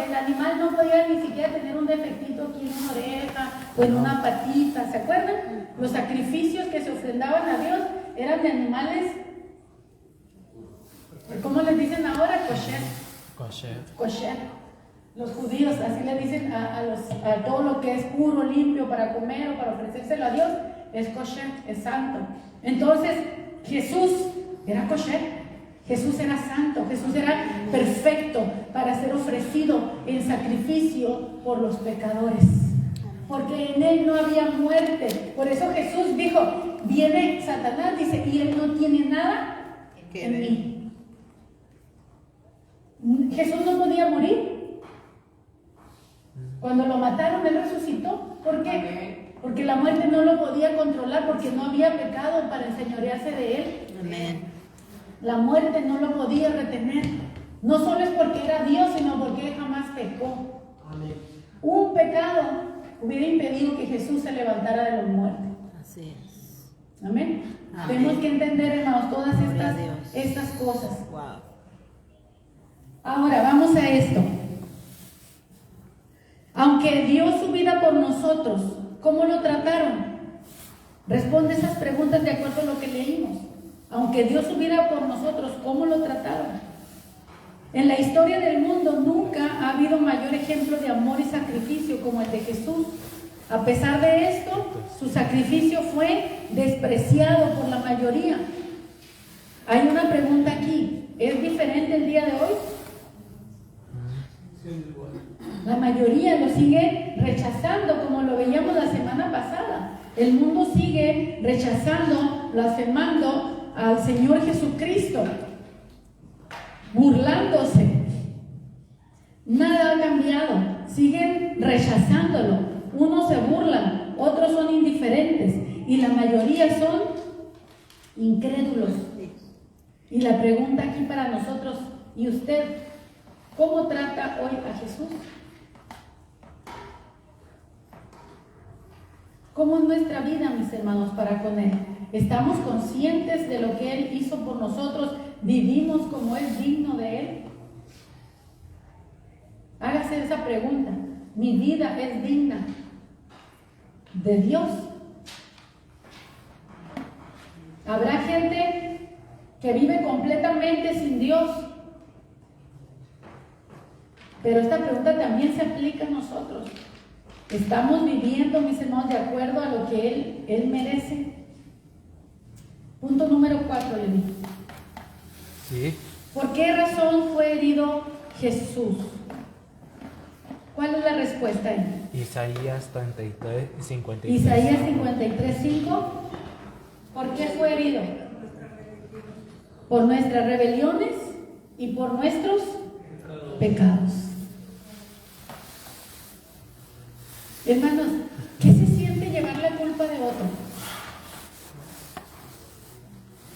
El animal no podía ni siquiera tener un defectito aquí en una oreja o en una patita, ¿se acuerdan? Los sacrificios que se ofrendaban a Dios eran de animales, ¿cómo les dicen ahora? Kosher. Los judíos así le dicen a todo lo que es puro, limpio para comer o para ofrecérselo a Dios, es kosher, es santo. Entonces Jesús era kosher. Jesús era santo, Jesús era perfecto para ser ofrecido en sacrificio por los pecadores, porque en Él no había muerte. Por eso Jesús dijo, viene Satanás, dice, y Él no tiene nada en mí. Jesús no podía morir. Cuando lo mataron, Él resucitó. ¿Por qué? Porque la muerte no lo podía controlar, porque no había pecado para enseñorearse de Él. Amén. La muerte no lo podía retener. No solo es porque era Dios, sino porque Él jamás pecó. Un pecado hubiera impedido que Jesús se levantara de los muertos. Así es. Amén. Amén. Tenemos que entender, hermanos, todas Gloria a Dios. estas cosas. Wow. Ahora, vamos a esto. Aunque dio su vida por nosotros, ¿cómo lo trataron? Responde esas preguntas de acuerdo a lo que leímos. Aunque dio su vida por nosotros, ¿cómo lo trataron? En la historia del mundo nunca ha habido mayor ejemplo de amor y sacrificio como el de Jesús. A pesar de esto, su sacrificio fue despreciado por la mayoría. Hay una pregunta aquí. ¿Es diferente el día de hoy? La mayoría lo sigue rechazando, como lo veíamos la semana pasada. El mundo sigue rechazando, blasfemando al Señor Jesucristo, burlándose. Nada ha cambiado, siguen rechazándolo. Unos se burlan, otros son indiferentes y la mayoría son incrédulos. Y la pregunta aquí para nosotros, ¿y usted cómo trata hoy a Jesús? ¿Cómo es nuestra vida, mis hermanos, para con Él? ¿Estamos conscientes de lo que Él hizo por nosotros? ¿Vivimos como es digno de Él? Hágase esa pregunta. ¿Mi vida es digna de Dios? ¿Habrá gente que vive completamente sin Dios? Pero esta pregunta también se aplica a nosotros. ¿Estamos viviendo, mis hermanos, de acuerdo a lo que Él merece? Punto número 4, le digo. Sí. ¿Por qué razón fue herido Jesús? ¿Cuál es la respuesta ahí? Isaías 33, 53. Isaías 53:5. ¿Por qué fue herido? Por nuestras rebeliones y por nuestros pecados. Hermanos, ¿qué se siente llevar la culpa de otro?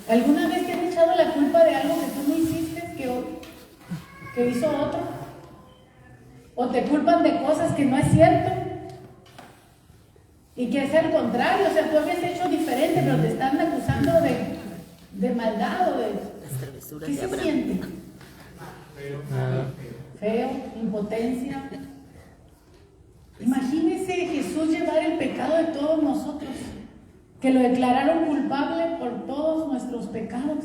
¿Alguna vez te han echado la culpa de algo que tú no hiciste, que hizo otro? ¿O te culpan de cosas que no es cierto? Y que es al contrario, o sea, tú habías hecho diferente, pero te están acusando de maldad o de... ¿Qué se siente? Feo, impotencia. Imagínese Jesús llevar el pecado de todos nosotros, que lo declararon culpable por todos nuestros pecados.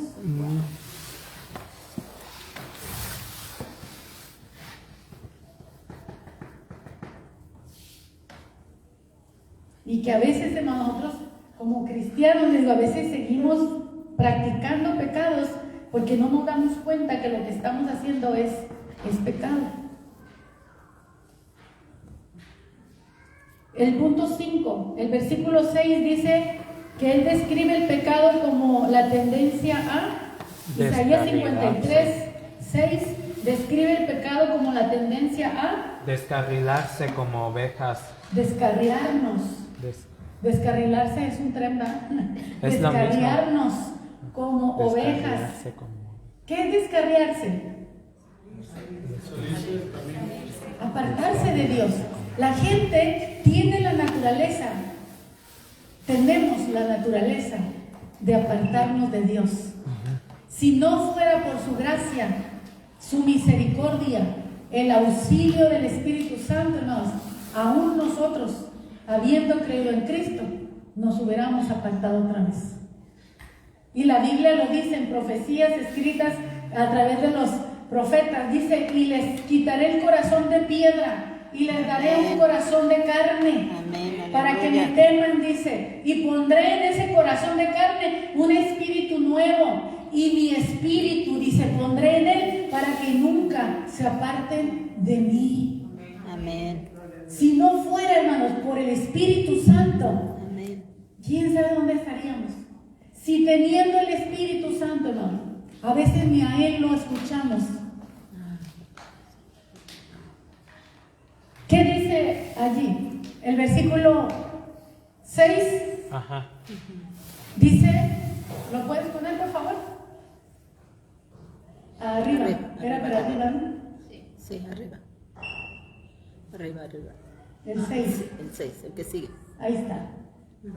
Y que a veces en nosotros, como cristianos, a veces seguimos practicando pecados porque no nos damos cuenta que lo que estamos haciendo es pecado. El punto 5, el versículo 6 dice que Él describe el pecado como la tendencia a... Isaías 53:6 describe el pecado como la tendencia a... Descarrilarse como ovejas. Descarriarnos. Descarrilarse es un tren, ¿verdad? Es lo mismo. Descarriarnos como ovejas. ¿Qué es descarriarse? Apartarse de Dios. La gente tiene la naturaleza, tenemos la naturaleza de apartarnos de Dios. Si no fuera por su gracia, su misericordia, el auxilio del Espíritu Santo, hermanos, aún nosotros, habiendo creído en Cristo, nos hubiéramos apartado otra vez. Y la Biblia lo dice en profecías escritas a través de los profetas, dice, y les quitaré el corazón de piedra y les daré un corazón de carne. Amén. Para que me teman, dice, y pondré en ese corazón de carne un espíritu nuevo, y mi espíritu, dice, pondré en él para que nunca se aparten de mí. Amén. Si no fuera, hermanos, por el Espíritu Santo, Amén. ¿quién sabe dónde estaríamos? Si teniendo el Espíritu Santo, hermano, a veces ni a Él lo escuchamos. ¿Qué dice allí? El versículo 6 dice, ¿lo puedes poner por favor? Arriba. Era para arriba, ¿no? Sí, arriba. Arriba. El 6. El 6, el que sigue. Ahí está.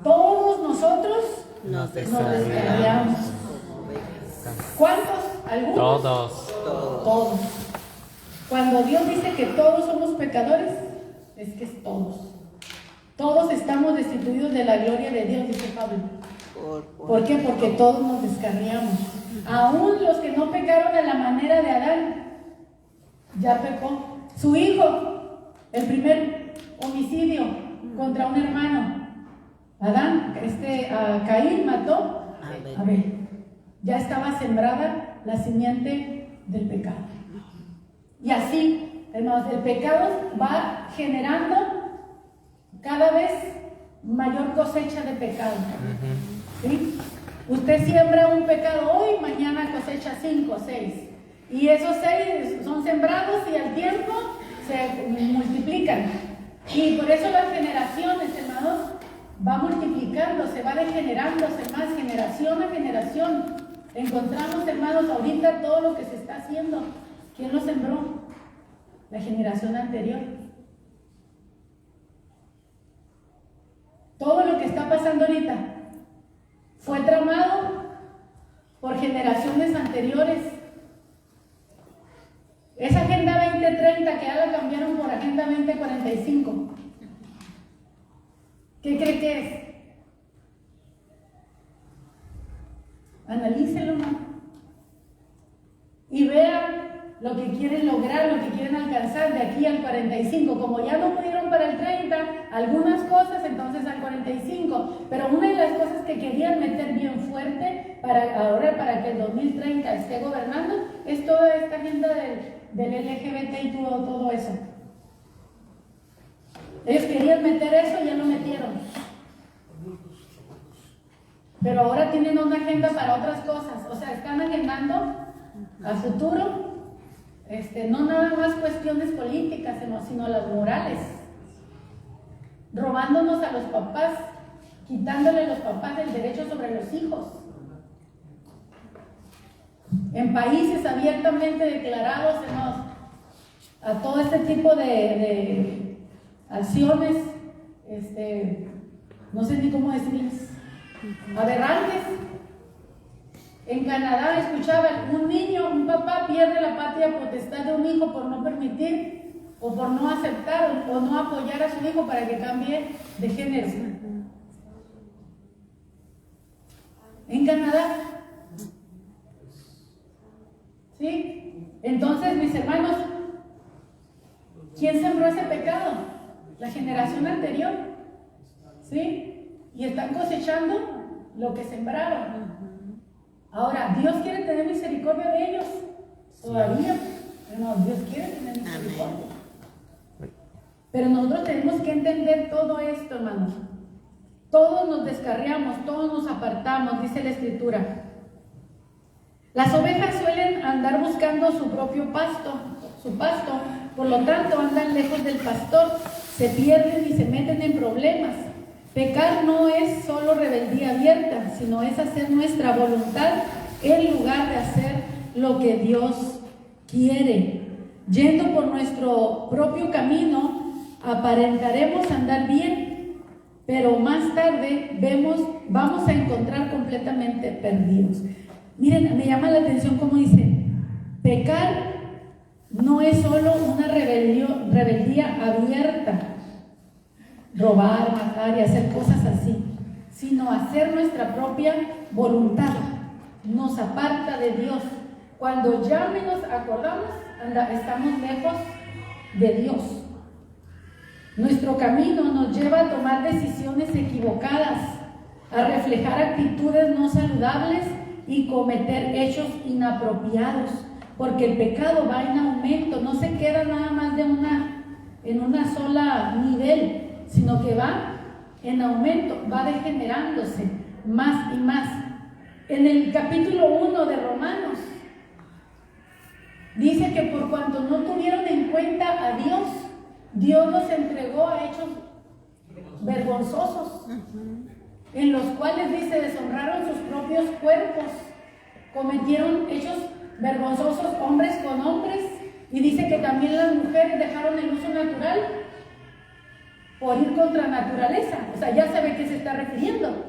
Todos nosotros Nos nos descarriamos. como ovejas. ¿Cuántos? ¿Algunos? Todos. Todos. Cuando Dios dice que todos somos pecadores, es que es todos. Todos estamos destituidos de la gloria de Dios, dice Pablo. ¿Por qué? Porque todos nos descarriamos. Aún los que no pecaron de la manera de Adán, ya pecó. Su hijo, el primer homicidio contra un hermano. Adán, Caín mató a Abel. Ya estaba sembrada la simiente del pecado. Y así, hermanos, el pecado va generando cada vez mayor cosecha de pecado. ¿Sí? Usted siembra un pecado hoy, mañana cosecha 5 o 6. Y esos 6 son sembrados y al tiempo se multiplican. Y por eso las generaciones, hermanos, va multiplicándose, va degenerándose más generación a generación. Encontramos, hermanos, ahorita todo lo que se está haciendo. ¿Quién lo sembró? La generación anterior. Todo lo que está pasando ahorita fue tramado por generaciones anteriores. Esa Agenda 2030 que ya la cambiaron por Agenda 2045. ¿Qué cree que es? Analícelo, ¿no? Y vea lo que quieren lograr, lo que quieren alcanzar de aquí al 45. Como ya no pudieron para el 30, algunas cosas, entonces al 45. Pero una de las cosas que querían meter bien fuerte para que el 2030 esté gobernando es toda esta agenda del LGBT y todo eso. Ellos querían meter eso y ya lo metieron. Pero ahora tienen una agenda para otras cosas. O sea, están agendando a futuro, no nada más cuestiones políticas, sino las morales. Robándonos a los papás, quitándole a los papás el derecho sobre los hijos. En países abiertamente declarados, a todo este tipo de acciones, no sé ni cómo decirles, aberrantes. En Canadá escuchaba, un papá pierde la patria potestad de un hijo por no permitir o por no aceptar o no apoyar a su hijo para que cambie de género. En Canadá. ¿Sí? Entonces, mis hermanos, ¿quién sembró ese pecado? La generación anterior. ¿Sí? Y están cosechando lo que sembraron. Ahora, ¿Dios quiere tener misericordia de ellos? Todavía. No, Dios quiere tener misericordia. Pero nosotros tenemos que entender todo esto, hermanos. Todos nos descarriamos, todos nos apartamos, dice la Escritura. Las ovejas suelen andar buscando su propio pasto, por lo tanto andan lejos del pastor, se pierden y se meten en problemas. Pecar no es solo rebeldía abierta, sino es hacer nuestra voluntad en lugar de hacer lo que Dios quiere. Yendo por nuestro propio camino, aparentaremos andar bien, pero más tarde vamos a encontrar completamente perdidos. Miren, me llama la atención cómo dice, pecar no es solo una rebeldía abierta, robar, matar y hacer cosas así, sino hacer nuestra propia voluntad. Nos aparta de Dios. Cuando ya menos acordamos, estamos lejos de Dios. Nuestro camino nos lleva a tomar decisiones equivocadas, a reflejar actitudes no saludables y cometer hechos inapropiados, porque el pecado va en aumento, no se queda nada más en una sola nivel, sino que va en aumento, va degenerándose más y más. En el capítulo 1 de Romanos dice que por cuanto no tuvieron en cuenta a Dios, Dios los entregó a hechos vergonzosos, en los cuales dice deshonraron sus propios cuerpos, cometieron hechos vergonzosos hombres con hombres, y dice que también las mujeres dejaron el uso natural por ir contra naturaleza. O sea, ya sabe a qué se está refiriendo.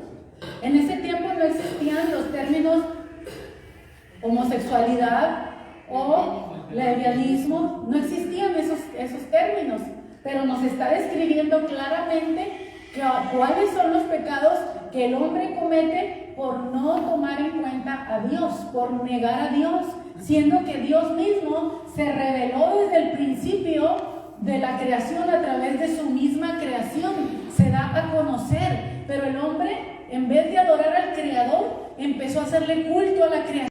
En ese tiempo no existían los términos homosexualidad o lesbianismo, no existían esos términos, pero nos está describiendo claramente cuáles son los pecados que el hombre comete por no tomar en cuenta a Dios, por negar a Dios, siendo que Dios mismo se reveló desde el principio de la creación a través de su misma creación, se da a conocer, pero el hombre, en vez de adorar al Creador, empezó a hacerle culto a la creación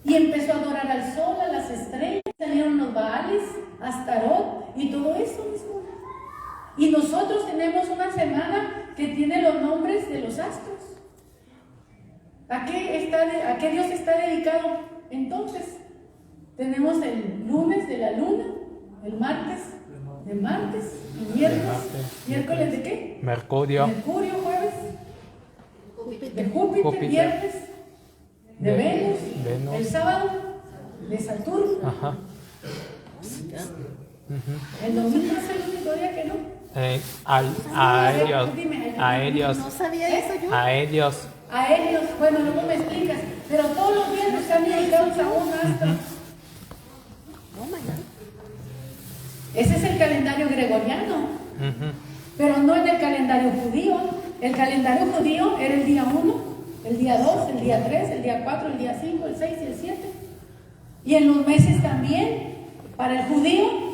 y empezó a adorar al sol, a las estrellas, salieron los Baales, Astarot y todo eso mismo. Y nosotros tenemos una semana que tiene los nombres de los astros. ¿A qué Dios está dedicado? Entonces, tenemos el lunes de la luna, el martes de Martes, el miércoles ¿de qué? Mercurio, jueves, de Júpiter, viernes, de Venus, el sábado, de Saturno. Ajá. El domingo es el único día que no. Aéreos, No sabía eso yo. aéreos. A ellos, bueno, luego me explicas, pero todos los días están dedicados a un astro. Oh my God. Ese es el calendario gregoriano, pero no en el calendario judío. El calendario judío era el día 1, el día 2, el día 3, el día 4, el día 5, el 6 y el 7. Y en los meses también, para el judío,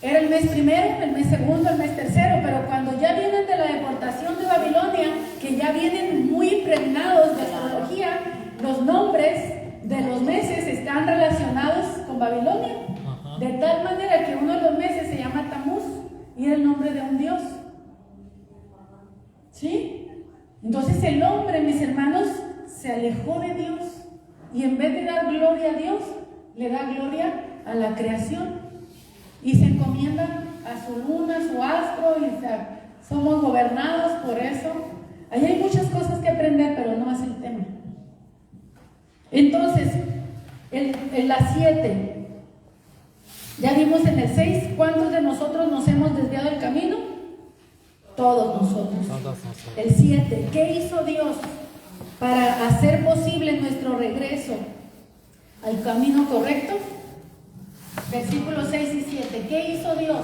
era el mes primero, el mes segundo, el mes tercero, pero cuando ya vienen de la deportación de Babilonia, que ya vienen muy impregnados de astrología, los nombres de los meses están relacionados con Babilonia, de tal manera que uno de los meses se llama Tamuz y es el nombre de un dios. ¿Sí? Entonces el hombre, mis hermanos, se alejó de Dios y en vez de dar gloria a Dios, le da gloria a la creación y se encomienda a su luna, a su astro, y somos gobernados por eso. Ahí hay muchas cosas que aprender, pero no es el tema. Entonces, en las 7, ya vimos en el 6, ¿cuántos de nosotros nos hemos desviado del camino? Todos nosotros. El 7, ¿qué hizo Dios para hacer posible nuestro regreso al camino correcto? Versículos 6 y 7, ¿qué hizo Dios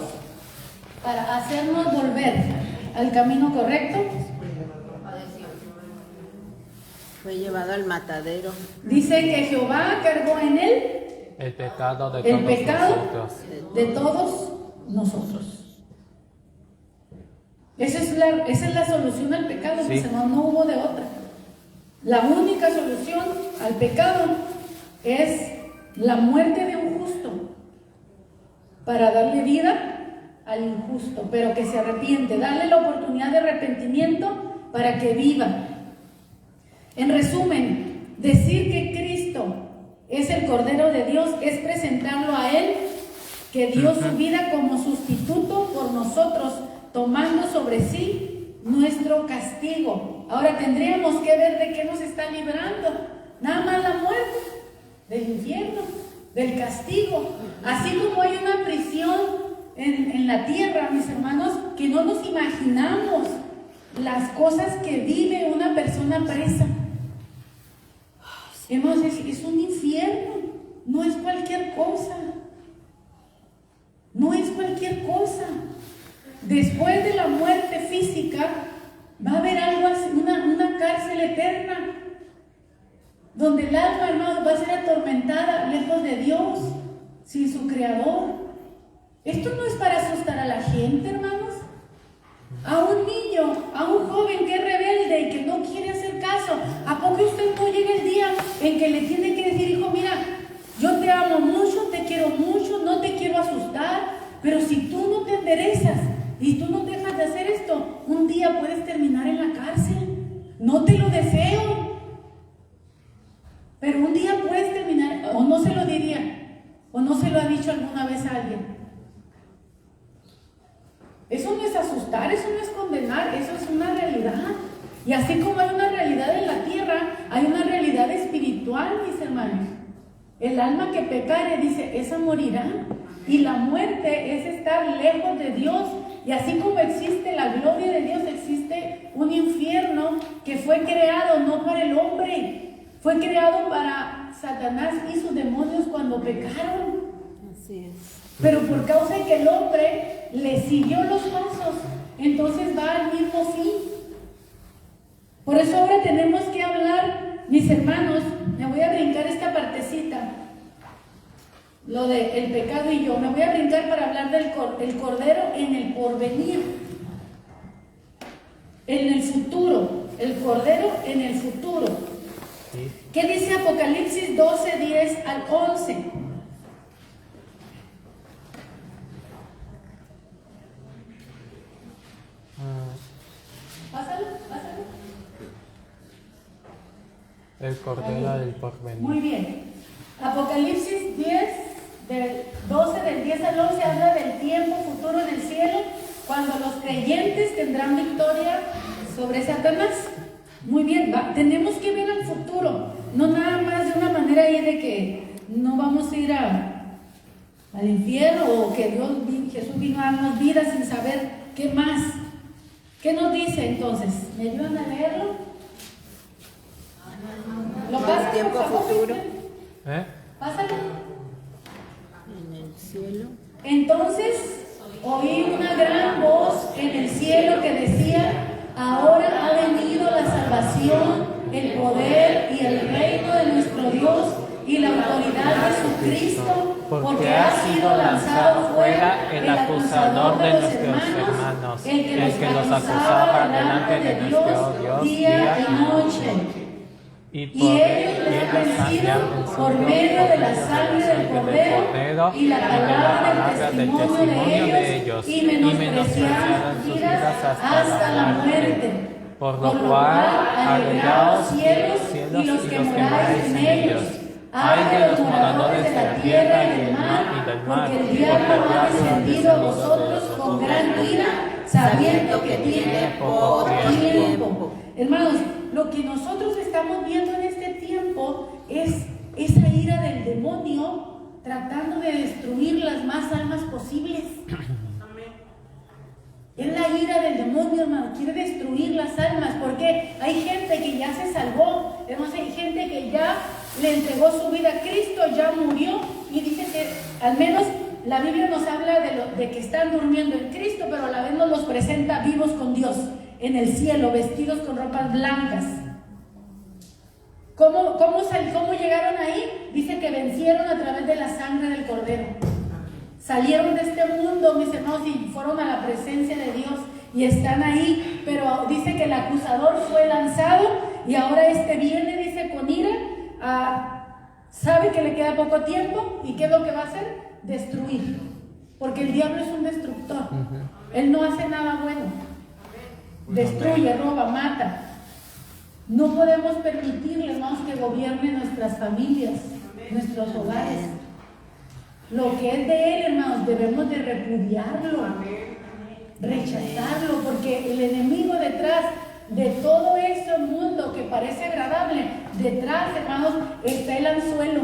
para hacernos volver al camino correcto? Fue llevado al matadero. Dice que Jehová cargó en él El pecado de el todos pecado nosotros. de todos nosotros. Esa es la solución al pecado, Sí. mis hermanos, no hubo de otra. La única solución al pecado es la muerte de un justo para darle vida al injusto, pero que se arrepiente, darle la oportunidad de arrepentimiento para que viva. En resumen, decir que Cristo es el Cordero de Dios es presentarlo a Él, que dio su vida como sustituto por nosotros, tomando sobre sí nuestro castigo. Ahora tendríamos que ver de qué nos está librando. Nada más la muerte, del infierno, del castigo. Así como hay una prisión en la tierra, mis hermanos, que no nos imaginamos las cosas que vive una persona presa. Es un infierno, no es cualquier cosa. No es cualquier cosa. Después de la muerte física, va a haber algo así, una cárcel eterna, donde el alma, hermano, va a ser atormentada, lejos de Dios, sin su Creador. Esto no es para asustar a la gente, hermanos. A un niño, a un joven que es rebelde y que no quiere hacer caso, ¿a poco usted no llega el día en que le tiene que decir, hijo, mira, yo te amo mucho, te quiero mucho, no te quiero asustar, pero si tú no te enderezas y tú no dejas de hacer esto, un día puedes terminar en la cárcel? No te lo deseo, pero un día puedes terminar, o no se lo diría, o no se lo ha dicho alguna vez a alguien. Eso no es asustar, eso no es condenar, eso es una realidad. Y así como hay una realidad en la tierra, hay una realidad espiritual, mis hermanos. El alma que pecare, dice, esa morirá. Y la muerte es estar lejos de Dios. Y así como existe la gloria de Dios, existe un infierno que fue creado no para el hombre, fue creado para Satanás y sus demonios cuando pecaron. Así es. Pero por causa de que el hombre le siguió los pasos, entonces va al mismo fin. Por eso ahora tenemos que hablar, mis hermanos, me voy a brincar esta partecita, lo de el pecado y yo, me voy a brincar para hablar del cordero en el porvenir, en el futuro, el cordero en el futuro. Sí. ¿Qué dice Apocalipsis 12, 10 al 11? Pásalo. El cordero del porvenir. Muy bien. Apocalipsis 10, del 12, del 10 al 11, habla del tiempo futuro en el cielo, cuando los creyentes tendrán victoria sobre Satanás. Muy bien, tenemos que ver al futuro, no nada más de una manera ahí de que no vamos a ir al infierno o que Jesús vino a darnos vida sin saber qué más. ¿Qué nos dice entonces? ¿Me ayudan a leerlo? ¿Lo pasan, tiempo por favor? futuro. Pásalo. En el cielo. Entonces oí una gran voz en el cielo que decía: ahora ha venido la salvación, el poder y el reino de nuestro Dios y la autoridad de su Cristo, porque ha sido lanzado fuera el acusador de nuestros hermanos, el que los acusaba delante de nuestro Dios día y noche. Y ellos le han vencido por medio de la sangre del Cordero y la palabra del testimonio de ellos, y menospreciaron sus vidas hasta la muerte. Por lo cual, alegraos cielos y los que moráis en ellos. Ay de los moradores de la tierra y del mar, porque el diablo ha descendido a vosotros con gran ira, sabiendo que tiene poco tiempo. Hermanos, lo que nosotros estamos viendo en este tiempo es esa ira del demonio tratando de destruir las más almas posibles. Es la ira del demonio, hermano, quiere destruir las almas, porque hay gente que ya se salvó, hermanos, hay gente que ya le entregó su vida a Cristo, ya murió, y dice que al menos la Biblia nos habla de que están durmiendo en Cristo, pero a la vez nos los presenta vivos con Dios en el cielo, vestidos con ropas blancas. ¿Cómo llegaron ahí? Dice que vencieron a través de la sangre del Cordero. Salieron de este mundo, mis hermanos, y fueron a la presencia de Dios y están ahí, pero dice que el acusador fue lanzado y ahora viene, dice, con ira, sabe que le queda poco tiempo y ¿qué es lo que va a hacer? Destruir, porque el diablo es un destructor. Él no hace nada bueno, destruye, roba, mata. No podemos permitirle, hermanos, que gobierne nuestras familias, nuestros hogares. Lo que es de él, hermanos, debemos de repudiarlo, rechazarlo, porque el enemigo detrás de todo ese mundo que parece agradable, detrás, hermanos, está el anzuelo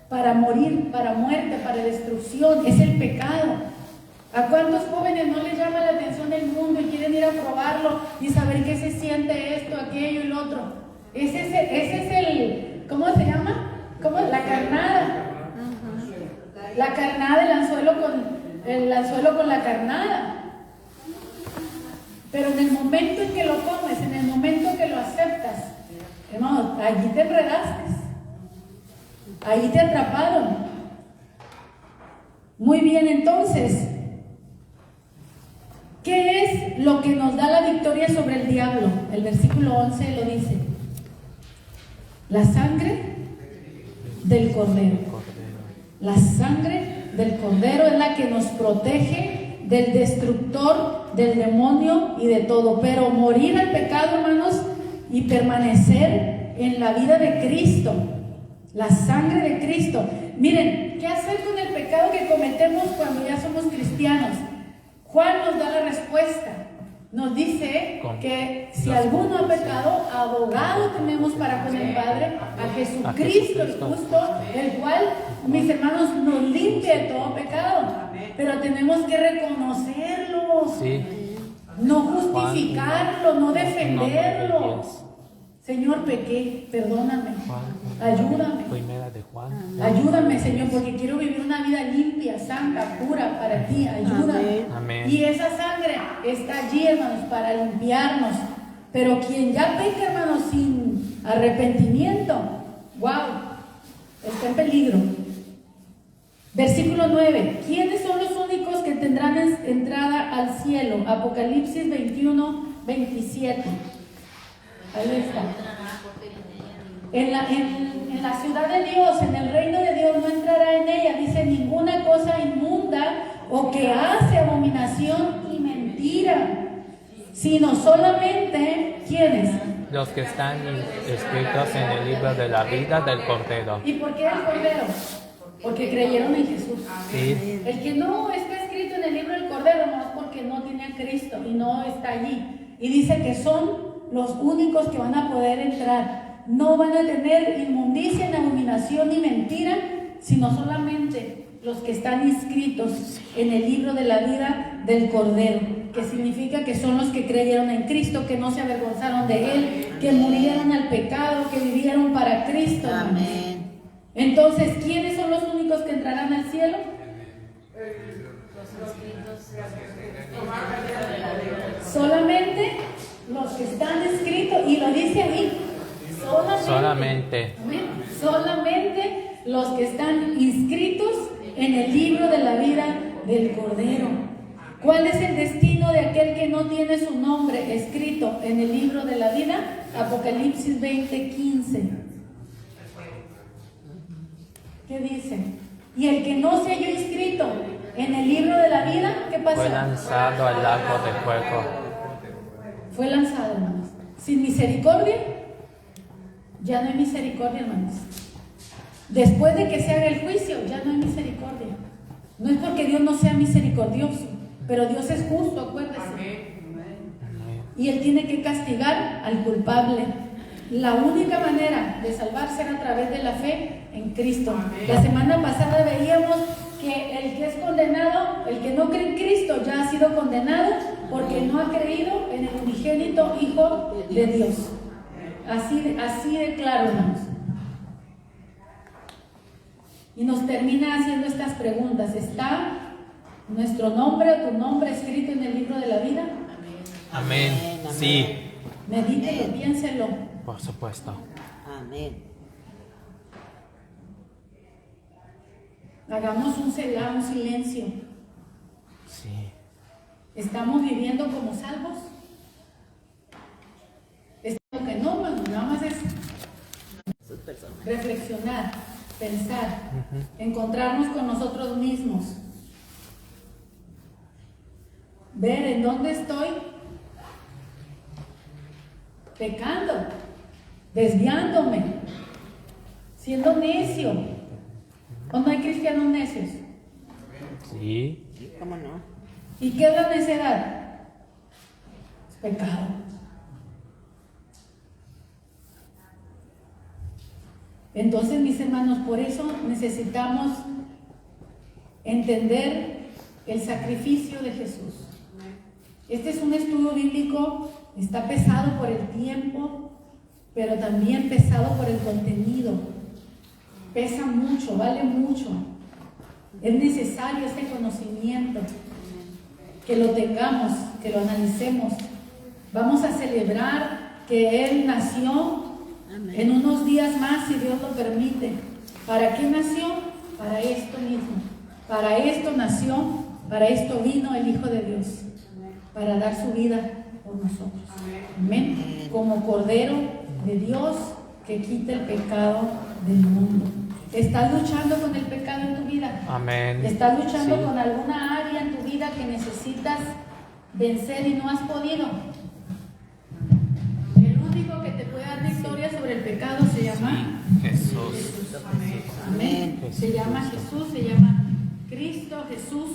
para morir, para muerte, para destrucción. Es el pecado. ¿A cuántos jóvenes no les llama la atención el mundo y quieren ir a probarlo y saber qué se siente esto, aquello y lo otro? Ese es el, ¿cómo se llama? ¿Cómo? La carnada. La carnada, el anzuelo con la carnada. Pero en el momento en que lo comes, en el momento que lo aceptas, hermano, allí te enredaste. Ahí te atraparon. Muy bien, entonces, ¿qué es lo que nos da la victoria sobre el diablo? El versículo 11 lo dice: la sangre del Cordero. La sangre del Cordero es la que nos protege del destructor, del demonio y de todo. Pero morir al pecado, hermanos, y permanecer en la vida de Cristo, la sangre de Cristo. Miren, ¿qué hacer con el pecado que cometemos cuando ya somos cristianos? Juan nos da la respuesta. nos dice Con que si los alguno ha pecado, abogado tenemos para con el Padre, a Jesucristo el justo, el cual, mis hermanos, nos limpia de todo pecado. Pero tenemos que reconocerlo, Sí. no justificarlo, no defenderlo. 1:10. Señor, pequé, perdóname, Juan, ayúdame. Primera de Juan. Ayúdame, Señor, porque quiero vivir una vida limpia, santa, pura para ti. Ayúdame. Amén. Y esa sangre está allí, hermanos, para limpiarnos. Pero quien ya peca, hermanos, sin arrepentimiento, wow, está en peligro. Versículo 9. ¿Quiénes son los únicos que tendrán entrada al cielo? Apocalipsis 21, 27. Ahí está. En la ciudad de Dios, en el reino de Dios, no entrará en ella, dice, ninguna cosa inmunda o que hace abominación y mentira, sino solamente, ¿quiénes? Los que están escritos en el libro de la vida del Cordero. ¿Y por qué el Cordero? Porque creyeron en Jesús. Sí. El que no está escrito en el libro del Cordero no es porque no tiene a Cristo y no está allí. Y dice que son los únicos que van a poder entrar. No van a tener inmundicia, ni abominación, ni mentira, sino solamente los que están inscritos en el libro de la vida del Cordero, que significa que son los que creyeron en Cristo, que no se avergonzaron de Él, que murieron al pecado, que vivieron para Cristo. Amén. Entonces, ¿quiénes son los únicos que entrarán al cielo? Solamente los que están escritos, y lo dice ahí, solamente. Amén. Solamente los que están inscritos en el libro de la vida del Cordero. ¿Cuál es el destino de aquel que no tiene su nombre escrito en el libro de la vida? Apocalipsis 20:15. ¿Qué dice? Y el que no se halló inscrito en el libro de la vida, ¿qué pasó? Fue lanzado al lago de fuego. Fue lanzado, hermanos. Sin misericordia, ya no hay misericordia, hermanos. Después de que se haga el juicio, ya no hay misericordia. No es porque Dios no sea misericordioso, pero Dios es justo, acuérdese. Y Él tiene que castigar al culpable. La única manera de salvarse era a través de la fe en Cristo. La semana pasada veíamos que el que es condenado, el que no cree en Cristo, ya ha sido condenado porque no ha creído en el unigénito Hijo de Dios. Así de claro, hermanos. Y nos termina haciendo estas preguntas. ¿Está nuestro nombre o tu nombre escrito en el libro de la vida? Amén. Sí. Medítelo, piénselo. Por supuesto. Amén. Hagamos un silencio. Sí. ¿Estamos viviendo como salvos? Es lo que no, hermano, nada más es reflexionar, pensar, encontrarnos con nosotros mismos, ver en dónde estoy pecando, desviándome, siendo necio. ¿O no hay cristianos necios? Sí. ¿Cómo no? ¿Y qué es la necedad? Es pecado. Entonces, mis hermanos, por eso necesitamos entender el sacrificio de Jesús. Este es un estudio bíblico, está pesado por el tiempo, pero también pesado por el contenido. Pesa mucho, vale mucho. Es necesario este conocimiento, que lo tengamos, que lo analicemos. Vamos a celebrar que Él nació en unos días más, si Dios lo permite. ¿Para qué nació? Para esto mismo. Para esto nació, para esto vino el Hijo de Dios, para dar su vida por nosotros. Amén. Como Cordero de Dios que quita el pecado del mundo. ¿Estás luchando con el pecado en tu vida? Amén. ¿Estás luchando Sí. con alguna área en tu vida que necesitas vencer y no has podido? El único que te puede dar victoria sobre el pecado se llama Jesús. Amén. Jesús. Se llama Jesús, se llama Cristo Jesús,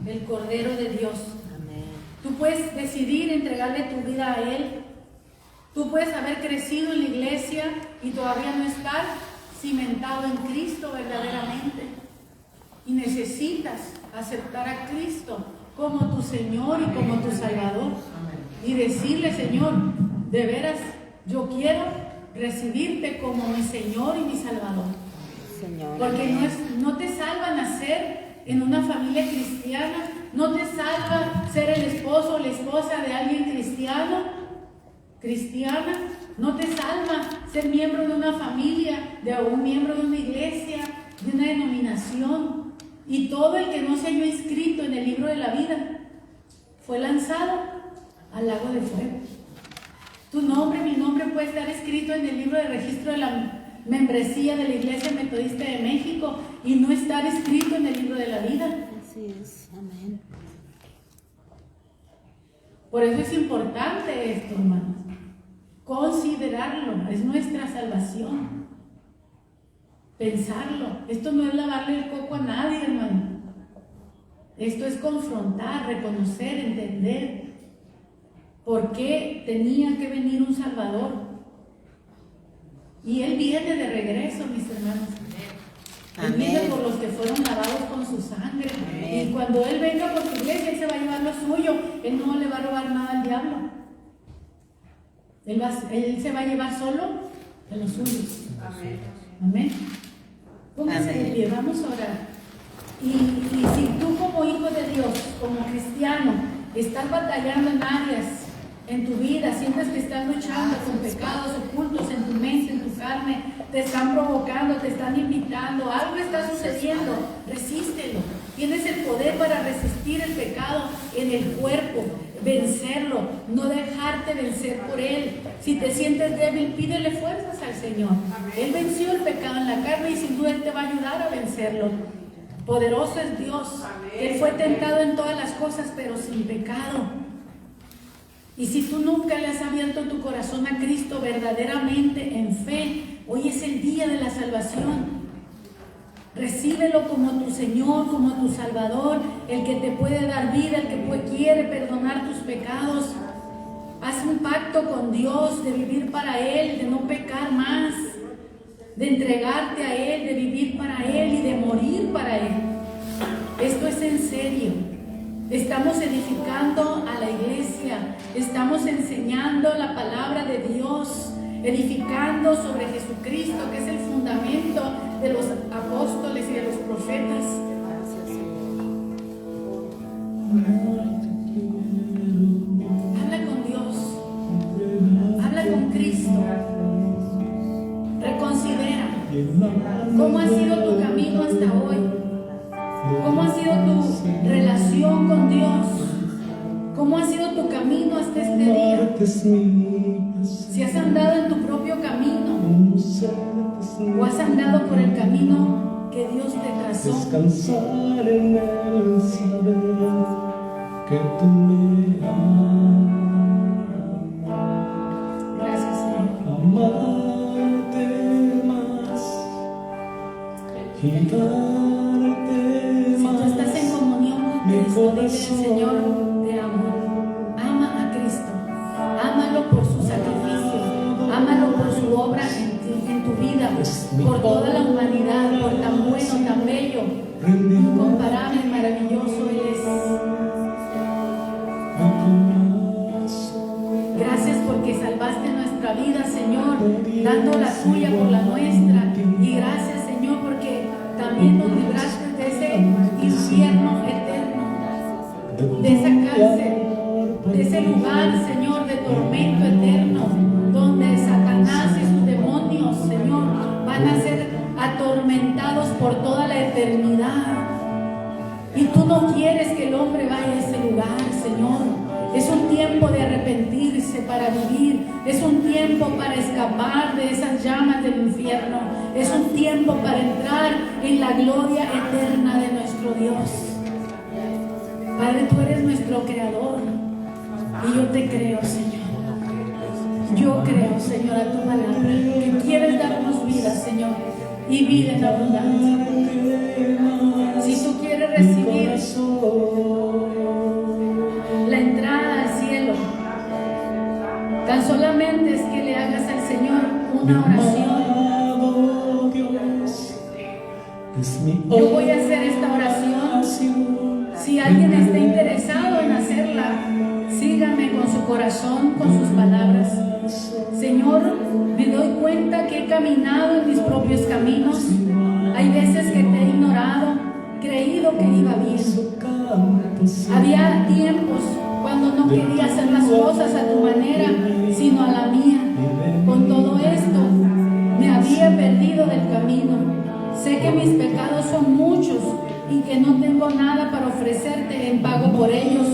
el Cordero de Dios. Amén. Tú puedes decidir entregarle tu vida a Él. Tú puedes haber crecido en la iglesia y todavía no estar cimentado en Cristo verdaderamente. Y necesitas aceptar a Cristo como tu Señor y como tu Salvador. Y decirle, Señor, de veras, yo quiero recibirte como mi Señor y mi Salvador. Señor. Porque no te salva nacer en una familia cristiana, no te salva ser el esposo o la esposa de alguien cristiana, no te salva ser miembro de una familia, de un miembro de una iglesia, de una denominación. Y todo el que no se haya inscrito en el libro de la vida fue lanzado al lago de fuego. Tu nombre, mi nombre puede estar escrito en el libro de registro de la membresía de la Iglesia Metodista de México y no estar escrito en el libro de la vida. Así es, amén. Por eso es importante esto, hermanos. Considerarlo, es nuestra salvación. Pensarlo. Esto no es lavarle el coco a nadie, hermano. Esto es confrontar, reconocer, entender por qué tenía que venir un Salvador. Y Él viene de regreso, mis hermanos. Él viene por los que fueron lavados con su sangre. Amén. Y cuando Él venga por su iglesia, Él se va a llevar lo suyo. Él no le va a robar nada al diablo. Él se va a llevar solo de los suyos. Amén. Amén. Póngase de pie, vamos a orar. Y si tú como hijo de Dios, como cristiano, estás batallando en áreas en tu vida, sientes que estás luchando con pecados ocultos en tu mente, en tu carne, te están provocando, te están invitando, algo está sucediendo, resístelo. Tienes el poder para resistir el pecado en el cuerpo, vencerlo, no dejarte vencer por él. Si te sientes débil, pídele fuerzas al Señor. Él venció el pecado en la carne y sin duda Él te va a ayudar a vencerlo. Poderoso es Dios. Él fue tentado en todas las cosas, pero sin pecado. Y si tú nunca le has abierto tu corazón a Cristo verdaderamente en fe, hoy es el día de la salvación. Recíbelo como tu Señor, como tu Salvador, el que te puede dar vida, el que quiere perdonar tus pecados. Haz un pacto con Dios de vivir para Él, de no pecar más, de entregarte a Él, de vivir para Él y de morir para Él. Esto es en serio. Estamos edificando a la iglesia, estamos enseñando la palabra de Dios, edificando sobre Jesucristo, que es el fundamento de los apóstoles y de los profetas. Habla con Dios, habla con Cristo, reconsidera cómo ha sido tu camino hasta hoy. ¿Cómo ha sido tu relación con Dios? ¿Cómo ha sido tu camino hasta este día? Si has andado en tu propio camino o has andado por el camino que Dios te trazó. Descansar en el saber que tú me amas. Gracias, Señor. Amarte más y darte. Estás en comunión con Cristo, dile, Señor, te amo. Ama a Cristo, ámalo por su sacrificio, ámalo por su obra en tu vida, por toda la humanidad, por tan bueno, tan bello, incomparable, maravilloso Él es. Gracias porque salvaste nuestra vida, Señor, dando la tuya por la nuestra. Y gracias, Señor, porque también nos libraste de ese infierno eterno, de esa cárcel, de ese lugar, Señor, de tormento eterno, donde Satanás y sus demonios, Señor, van a ser atormentados por toda la eternidad. Y tú no quieres que el hombre vaya a ese lugar, Señor. Es un tiempo de arrepentirse para vivir. Es un tiempo para escapar de esas llamas del infierno. Es un tiempo para entrar en la gloria eterna de nuestro Dios. Padre, tú eres nuestro creador. Y yo te creo, Señor. Yo creo, Señor, a tu palabra, que quieres darnos vida, Señor, y vida en abundancia. Si tú quieres recibir la entrada una oración. Amado Dios, es mi Yo voy a hacer esta oración. Si alguien está interesado en hacerla, sígame con su corazón, con sus palabras. Señor, me doy cuenta que he caminado en mis propios caminos. Hay veces que te he ignorado, creído que iba bien. Había tiempos cuando no quería hacer las cosas a tu manera, sino a la mía. Con todo esto, me había perdido del camino. Sé que mis pecados son muchos y que no tengo nada para ofrecerte en pago por ellos.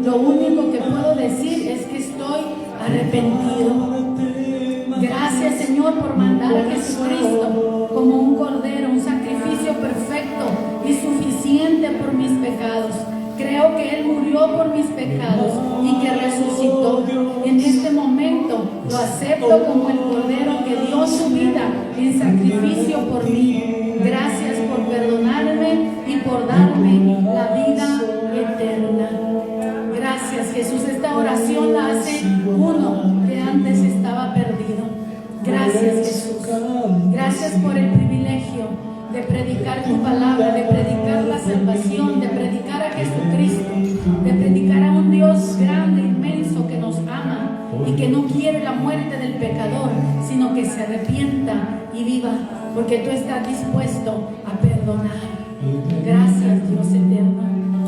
Lo único que puedo decir es que estoy arrepentido. Gracias, Señor, por mandar a Jesucristo como un cordero, un sacrificio perfecto y suficiente por mis pecados. Creo que Él murió por mis pecados y que resucitó. En este momento lo acepto como el cordero que dio su vida en sacrificio por mí. Gracias por perdonarme y por darme la vida eterna. Gracias, Jesús. Esta oración la hace uno que antes estaba perdido. Gracias, Jesús. Gracias por el privilegio de predicar tu palabra, de predicar la salvación, de predicar a Jesucristo, de predicar a un Dios grande, inmenso, que nos ama y que no quiere la muerte del pecador, sino que se arrepienta y viva, porque tú estás dispuesto a perdonar. Gracias, Dios eterno.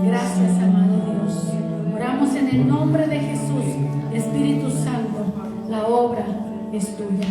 Gracias, amado Dios. Oramos en el nombre de Jesús. Espíritu Santo, la obra es tuya.